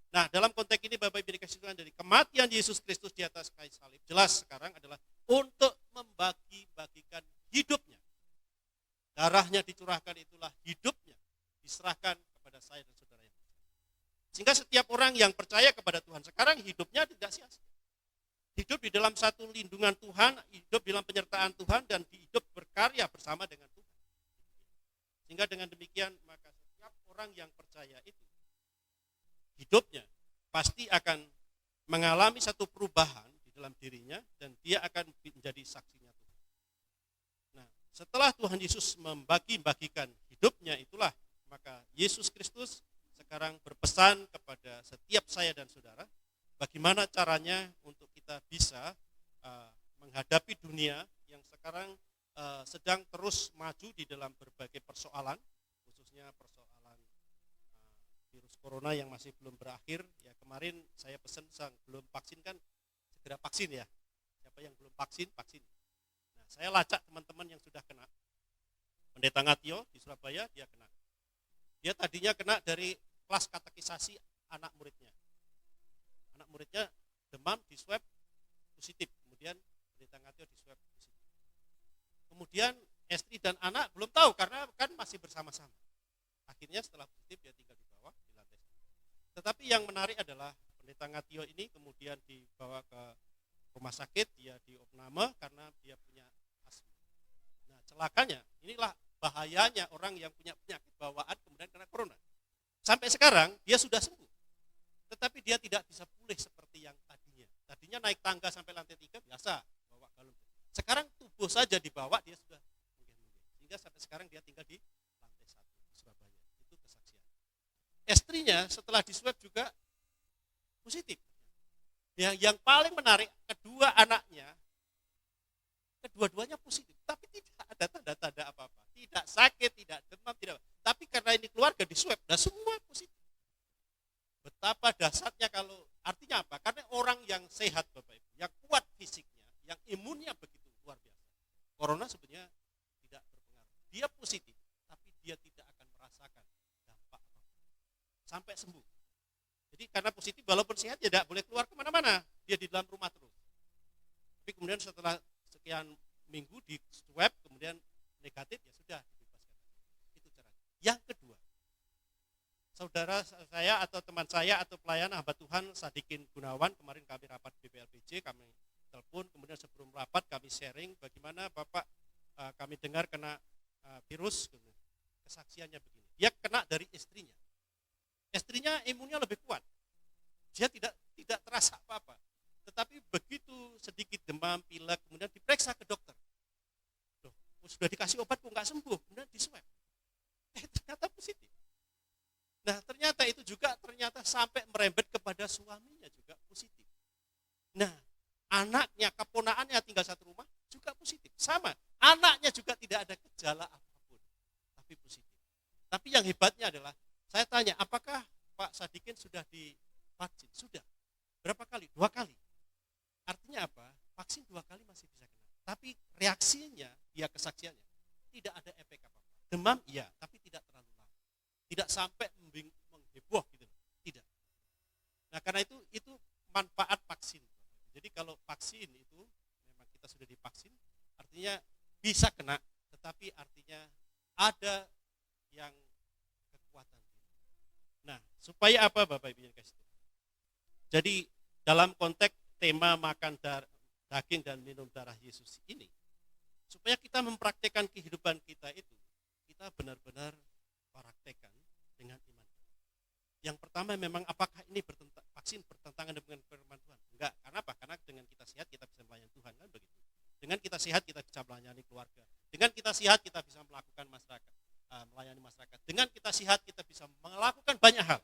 Nah, dalam konteks ini Bapak Ibu dikasih Tuhan, dari kematian Yesus Kristus di atas kayu salib, jelas sekarang adalah untuk membagi-bagikan hidupnya. Darahnya dicurahkan itulah hidupnya, diserahkan kepada saya dan saudara yang percaya. Sehingga setiap orang yang percaya kepada Tuhan sekarang hidupnya tidak sia-sia. hidup di dalam satu lindungan Tuhan, hidup dalam penyertaan Tuhan, dan hidup berkarya bersama dengan Tuhan. Sehingga dengan demikian maka setiap orang yang percaya itu hidupnya pasti akan mengalami satu perubahan di dalam dirinya dan dia akan menjadi saksinya Tuhan. Nah, setelah Tuhan Yesus membagi-bagikan hidupnya itulah maka Yesus Kristus sekarang berpesan kepada setiap saya dan saudara bagaimana caranya untuk kita bisa menghadapi dunia yang sekarang sedang terus maju di dalam berbagai persoalan, khususnya persoalan virus corona yang masih belum berakhir. Ya kemarin saya pesan belum vaksin kan segera vaksin ya. Siapa yang belum vaksin, vaksin. Nah, saya lacak teman-teman yang sudah kena. Pendeta Ngatio di Surabaya dia kena. Dia tadinya kena dari kelas katekisasi anak muridnya. Anak muridnya demam di swab positif, kemudian pendeta Ngatio di swab positif. Kemudian istri dan anak belum tahu karena kan masih bersama-sama. Akhirnya setelah positif dia tinggal di bawah di lantai 1. Tetapi yang menarik adalah pendeta Ngatio ini kemudian dibawa ke rumah sakit, dia diopname karena dia punya asma. Nah, celakanya inilah bahayanya orang yang punya penyakit bawaan kemudian kena corona. Sampai sekarang dia sudah sembuh. Tetapi dia tidak bisa pulih seperti yang tadinya. Tadinya naik tangga sampai lantai 3 biasa, bawa galon. Sekarang tubuh saja dibawa dia sudah mungkin. Sehingga sampai sekarang dia tinggal di lantai 1 di Surabaya. Itu kesaksian. Istrinya setelah diswab juga positif. Yang paling menarik kedua anaknya kedua-duanya positif, tapi tidak ada tanda-tanda apa-apa. Tidak sakit, tidak demam, tidak apa. Tapi karena ini keluarga diswab, dan semua positif. Betapa dahsyatnya kalau artinya apa? Karena orang yang sehat Bapak Ibu, yang kuat fisiknya, yang imunnya begitu luar biasa. Corona sebenarnya tidak berpengaruh. Dia positif, tapi dia tidak akan merasakan dampak apapun sampai sembuh. Jadi karena positif walaupun sehat ya tidak boleh keluar kemana-mana, dia di dalam rumah terus. Tapi kemudian setelah sekian minggu di swab kemudian negatif ya sudah dibebaskan. Itu caranya. Yang kedua, saudara saya atau teman saya atau pelayan hamba Tuhan Sadikin Gunawan kemarin kami rapat BPLPJ, kami telepon kemudian sebelum rapat kami sharing bagaimana Bapak kami dengar kena virus, kesaksiannya begini. Dia kena dari istrinya. Istrinya imunnya lebih kuat. Dia tidak terasa apa-apa. Tetapi begitu sedikit demam, pilek, kemudian diperiksa ke dokter. Loh, sudah dikasih obat kok nggak sembuh, kemudian diswab. Ternyata positif. Nah, ternyata itu juga sampai merembet kepada suaminya juga positif. Nah, anaknya, keponakannya tinggal satu rumah juga positif. Sama, anaknya juga tidak ada gejala apapun, tapi positif. Tapi yang hebatnya adalah, saya tanya, apakah Pak Sadikin sudah divaksin? Sudah. Berapa kali? 2 kali. Artinya apa? Vaksin 2 kali masih bisa kena. Tapi reaksinya, dia kesaksiannya, tidak ada efek apa-apa. Demam, iya, tapi tidak terlalu lama. Tidak sampai mengheboh gitu. Tidak. Nah, karena itu manfaat vaksin. Jadi kalau vaksin itu, memang kita sudah divaksin, artinya bisa kena, tetapi artinya ada yang kekuatan. Nah, supaya apa Bapak Ibu yang kasih tahu? Jadi dalam konteks tema makan daging dan minum darah Yesus ini, supaya kita mempraktekkan kehidupan kita itu, kita benar-benar praktekkan dengan iman. Yang pertama memang apakah ini vaksin bertentangan dengan firman Tuhan? Enggak, karena apa? Karena dengan kita sehat kita bisa melayani Tuhan, kan begitu. Dengan kita sehat kita bisa melayani keluarga. Dengan kita sehat kita bisa melakukan masyarakat, melayani masyarakat. Dengan kita sehat kita bisa melakukan banyak hal.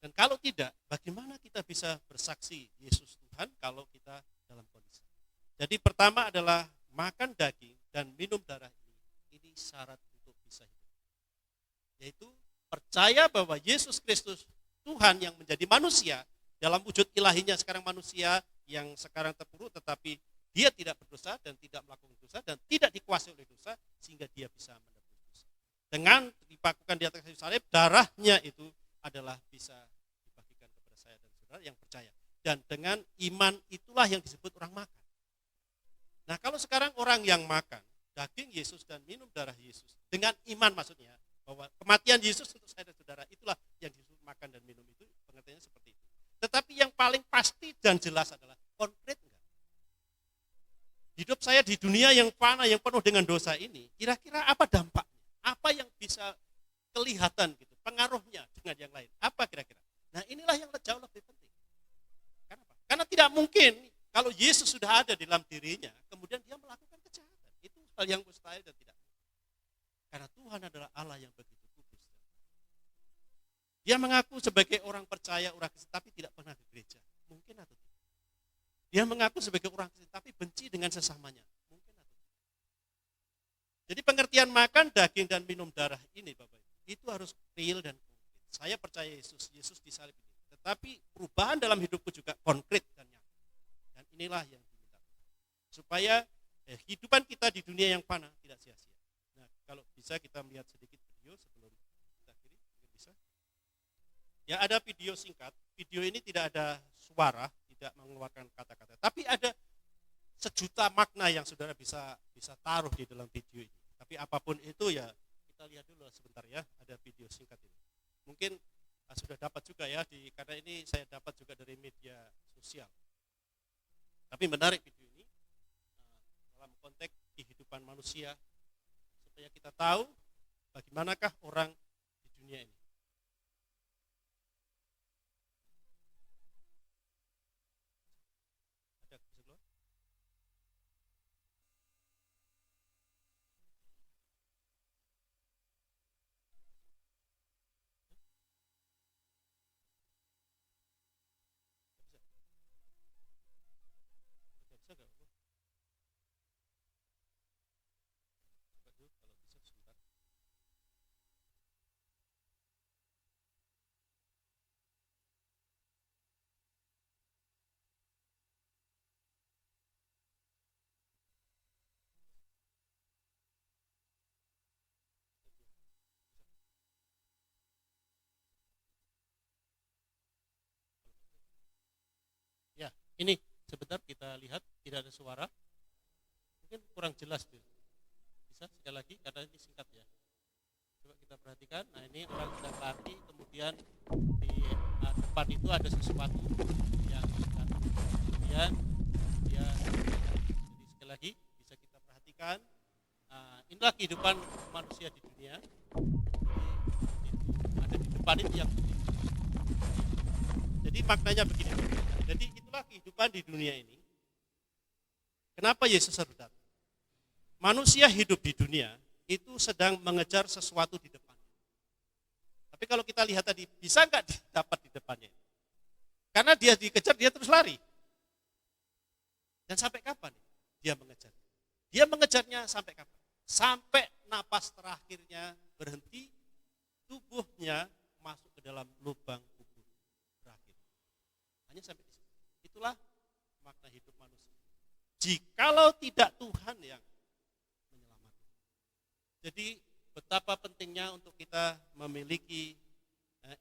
Dan kalau tidak, bagaimana kita bisa bersaksi Yesus Tuhan kalau kita dalam kondisi? Jadi pertama adalah makan daging dan minum darah ini syarat untuk bisa hidup. Yaitu percaya bahwa Yesus Kristus Tuhan yang menjadi manusia dalam wujud ilahinya sekarang manusia yang sekarang terpuruk tetapi dia tidak berdosa dan tidak melakukan dosa dan tidak dikuasai oleh dosa sehingga dia bisa menebus dosa. Dengan dipakukan di atas kayu salib, darahnya itu adalah bisa dibagikan kepada saya dan saudara yang percaya. Dan dengan iman itulah yang disebut orang makan. Nah, kalau sekarang orang yang makan daging Yesus dan minum darah Yesus dengan iman maksudnya bahwa kematian Yesus untuk saya dan saudara itulah yang disebut makan dan minum itu pengertiannya seperti itu. Tetapi yang paling pasti dan jelas adalah saya di dunia yang fana, yang penuh dengan dosa ini, kira-kira apa dampaknya? Apa yang bisa kelihatan gitu, pengaruhnya dengan yang lain? Apa kira-kira? Nah inilah yang jauh lebih penting. Kenapa? Karena tidak mungkin kalau Yesus sudah ada di dalam dirinya, kemudian dia melakukan kejahatan. Itu hal yang mustahil dan tidak. Karena Tuhan adalah Allah yang begitu kudus. Dia mengaku sebagai orang percaya, orang Kristen, tapi tidak pernah di gereja. Mungkin atau tidak? Dia mengaku sebagai orang Kristen, tapi benci dengan sesamanya. Mungkin atau tidak? Jadi pengertian makan daging dan minum darah ini, Bapak, itu harus real dan konkret. Saya percaya Yesus, Yesus disalib ini. Tetapi perubahan dalam hidupku juga konkret dan nyata. Dan inilah yang diminta. Supaya kehidupan kita di dunia yang fana tidak sia-sia. Nah, kalau bisa kita melihat sedikit video sebelum kita akhiri, mungkin bisa. Ya, ada video singkat. Video ini tidak ada suara, tidak mengeluarkan kata-kata, tapi ada sejuta makna yang saudara bisa taruh di dalam video ini. Tapi apapun itu ya kita lihat dulu sebentar ya, ada video singkat ini. Mungkin sudah dapat juga ya, karena ini saya dapat juga dari media sosial. Tapi menarik video ini dalam konteks kehidupan manusia, supaya kita tahu bagaimanakah orang di dunia ini. Ada bisa keluar? Bisa nggak? Coba dulu kalau bisa sebentar. Ya, ini sebentar kita lihat, tidak ada suara. Mungkin kurang jelas tuh. Bisa sekali lagi karena ini singkat ya. Coba kita perhatikan. Nah, ini orang sedang lari, kemudian di depan itu ada sesuatu yang kemudian dia, jadi sekali lagi bisa kita perhatikan. Inilah kehidupan manusia di dunia. Jadi, ada di depan itu yang jadi maknanya begini. Jadi itulah kehidupan di dunia ini. Kenapa Yesus harus datang? Manusia hidup di dunia itu sedang mengejar sesuatu di depannya. Tapi kalau kita lihat tadi, bisa nggak dapat di depannya? Karena dia dikejar, dia terus lari. Dan sampai kapan dia mengejar? Dia mengejarnya sampai kapan? Sampai napas terakhirnya berhenti, tubuhnya masuk ke dalam lubang kubur berakhir. Hanya sampai di situ. Itulah makna hidup manusia. Jikalau tidak Tuhan yang menyelamatkan. Jadi betapa pentingnya untuk kita memiliki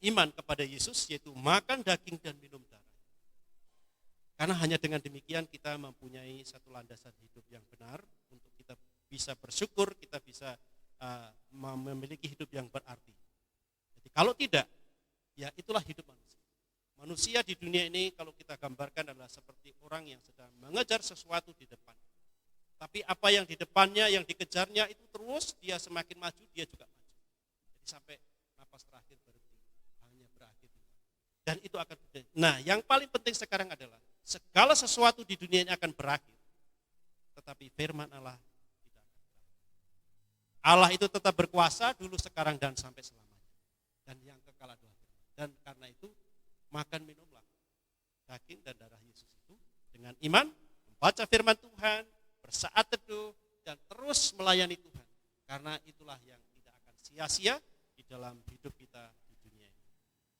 iman kepada Yesus, yaitu makan daging dan minum darah. Karena hanya dengan demikian kita mempunyai satu landasan hidup yang benar untuk kita bisa bersyukur, kita bisa memiliki hidup yang berarti. Jadi kalau tidak, ya itulah hidup manusia. Manusia di dunia ini kalau kita gambarkan adalah seperti orang yang sedang mengejar sesuatu di depan. Tapi apa yang di depannya, yang dikejarnya itu terus dia semakin maju, dia juga maju. Jadi sampai napas terakhir berhenti, hanya berakhir. Dan itu akan berakhir. Nah, yang paling penting sekarang adalah segala sesuatu di dunia ini akan berakhir. Tetapi firman Allah tidak akan berakhir. Allah itu tetap berkuasa dulu, sekarang, dan sampai selamanya. Dan yang kekal adalah firman. Dan karena itu makan minumlah daging dan darah Yesus itu dengan iman, membaca firman Tuhan, bersaat teduh, dan terus melayani Tuhan. Karena itulah yang tidak akan sia-sia di dalam hidup kita di dunia ini.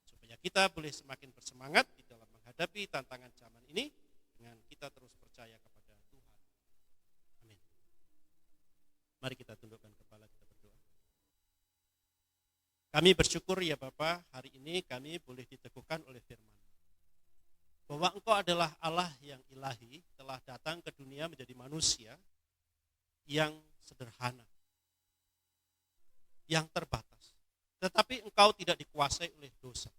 Supaya kita boleh semakin bersemangat di dalam menghadapi tantangan zaman ini dengan kita terus percaya kepada Tuhan. Amin. Mari kita tundukkan kepala, kita berdoa. Kami bersyukur ya Bapa, hari ini kami boleh diteguhkan oleh firman. Bahwa Engkau adalah Allah yang ilahi, telah datang ke dunia menjadi manusia yang sederhana, yang terbatas. Tetapi Engkau tidak dikuasai oleh dosa.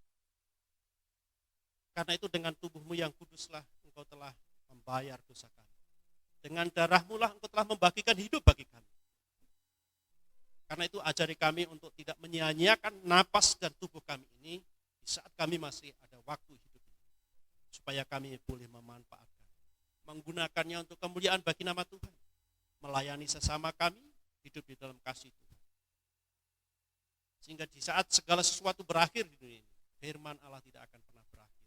Karena itu dengan tubuhmu yang kuduslah Engkau telah membayar dosa kami. Dengan darah-Mu lah Engkau telah membagikan hidup bagi kami. Karena itu ajari kami untuk tidak menyia-nyiakan napas dan tubuh kami ini di saat kami masih ada waktu hidup ini. Supaya kami boleh memanfaatkan, menggunakannya untuk kemuliaan bagi nama Tuhan. Melayani sesama kami, hidup di dalam kasih Tuhan. Sehingga di saat segala sesuatu berakhir di dunia ini, firman Allah tidak akan pernah berakhir.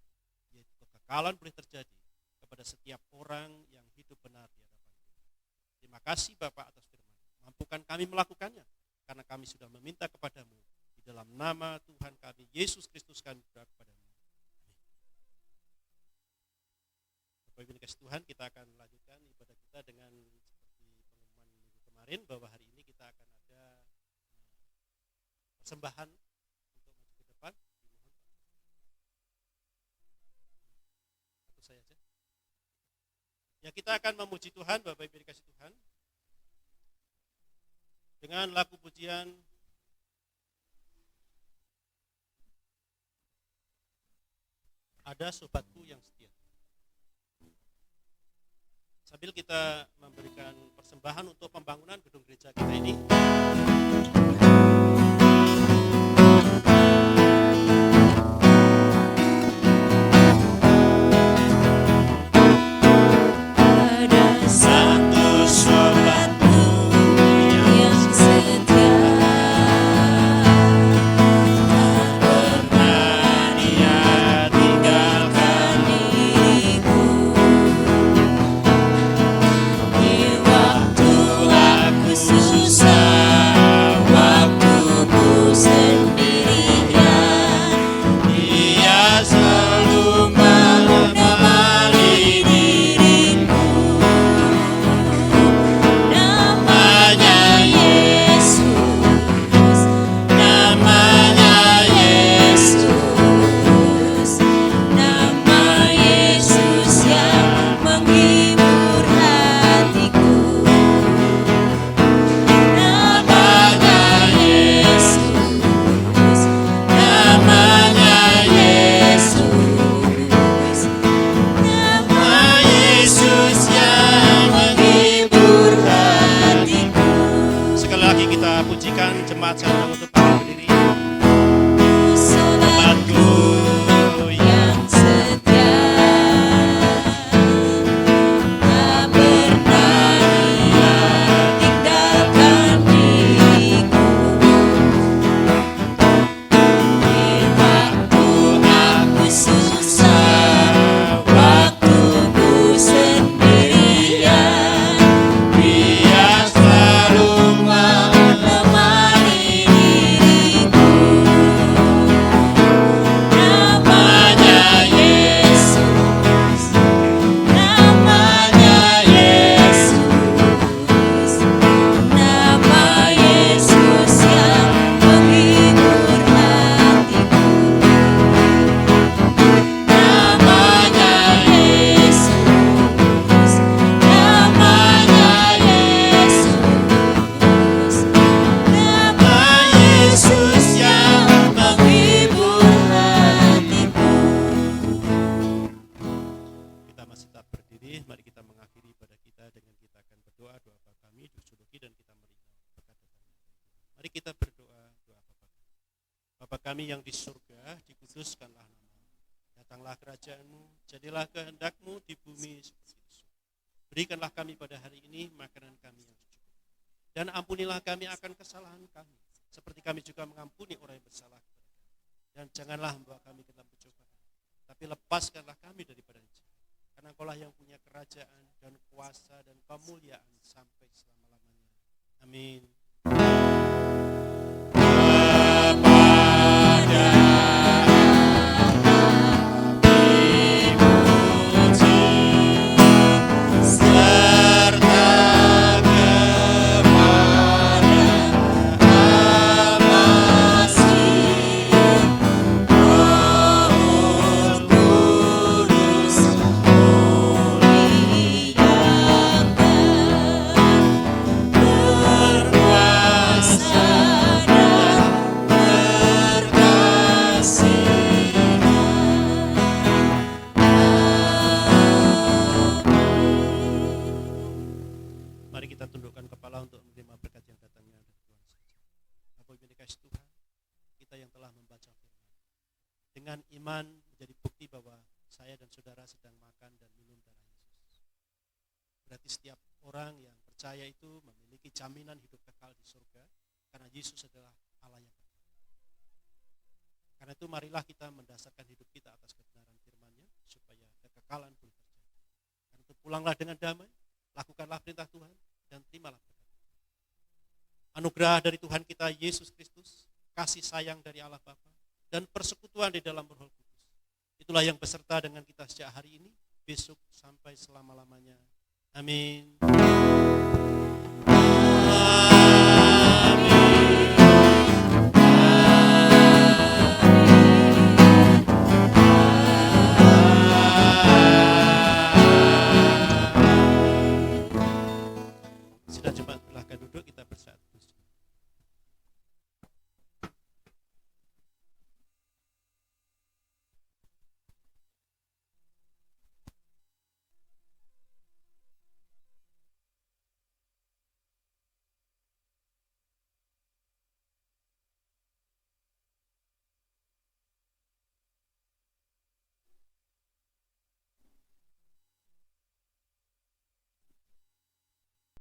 Yaitu kekekalan boleh terjadi kepada setiap orang yang hidup benar di hadapan Tuhan. Terima kasih Bapak atas firman. Mampukan kami melakukannya, karena kami sudah meminta kepadamu. Di dalam nama Tuhan kami, Yesus Kristus kami berdoa kepadamu. Amin. Bapak Ibu dikasih Tuhan, kita akan lanjutkan ibadah kita dengan seperti pengumuman minggu kemarin, bahwa hari ini kita akan ada persembahan untuk maju ke depan. Dimohon Pak. Atau saya aja. Ya, kita akan memuji Tuhan, Bapak Ibu dikasih Tuhan, dengan lagu pujian Ada Sobatku Yang Setia. Sambil kita memberikan persembahan untuk pembangunan gedung gereja kita ini, Ada satu sobatku yang setia, tak pernah dia tinggalkan diriku. Di waktu aku susah, waktuku sendirian, dia selalu menemani diriku. Namanya Yesus, namanya Yesus, nama Yesus yang menghibur hatiku. Namanya Yesus, namanya Yesus, nama Yesus yang menghibur hatiku. sekali lagi kita pujikan, jemaat sekarang untuk berdiri. Sobatku yang setia, tak pernah dia tinggalkan diriku. Di waktu aku susah, waktuku sendirian, dia selalu menemani diriku. Namanya Yesus, namanya Yesus, nama Yesus yang menghibur hatiku. Namanya Yesus, namanya Yesus, nama Yesus yang menghibur hatiku. Kita masih tetap berdiri, mari kita mengakhiri ibadah kita dengan kita akan berdoa doa Bapa kami, disuluki dan kita merindu berkat datangnya Tuhan. Mari kita berdoa doa Bapa kami. Bapa kami yang di surga, dikuduskanlah namamu. Datanglah kerajaan-Mu, jadilah kehendak-Mu di bumi seperti di surga. Berikanlah kami pada hari ini makanan kami yang cukup. Dan ampunilah kami akan kesalahan kami, seperti kami juga mengampuni orang yang bersalah kepada kami. Dan janganlah membawa kami ke dalam pencobaan, tapi lepaskanlah kami daripada yang jahat. Karena Engkau-lah yang punya kerajaan dan kuasa dan kemuliaan sampai selama-lamanya. Amin. Kudus, muliakan, membaca firman. Dengan iman menjadi bukti bahwa saya dan saudara sedang makan dan minum darah Yesus. Berarti setiap orang yang percaya itu memiliki jaminan hidup kekal di surga karena Yesus adalah Allah yang kekal. Karena itu marilah kita mendasarkan hidup kita atas kebenaran firman-Nya supaya kekekalan boleh terjadi. Karena itu pulanglah dengan damai, lakukanlah perintah Tuhan dan terimalah berkat. Anugerah dari Tuhan kita Yesus Kristus, kasih sayang dari Allah Bapa, dan persekutuan di dalam Roh Kudus. Itulah yang beserta dengan kita sejak hari ini, besok sampai selama-lamanya. Amin. Sidang jemaat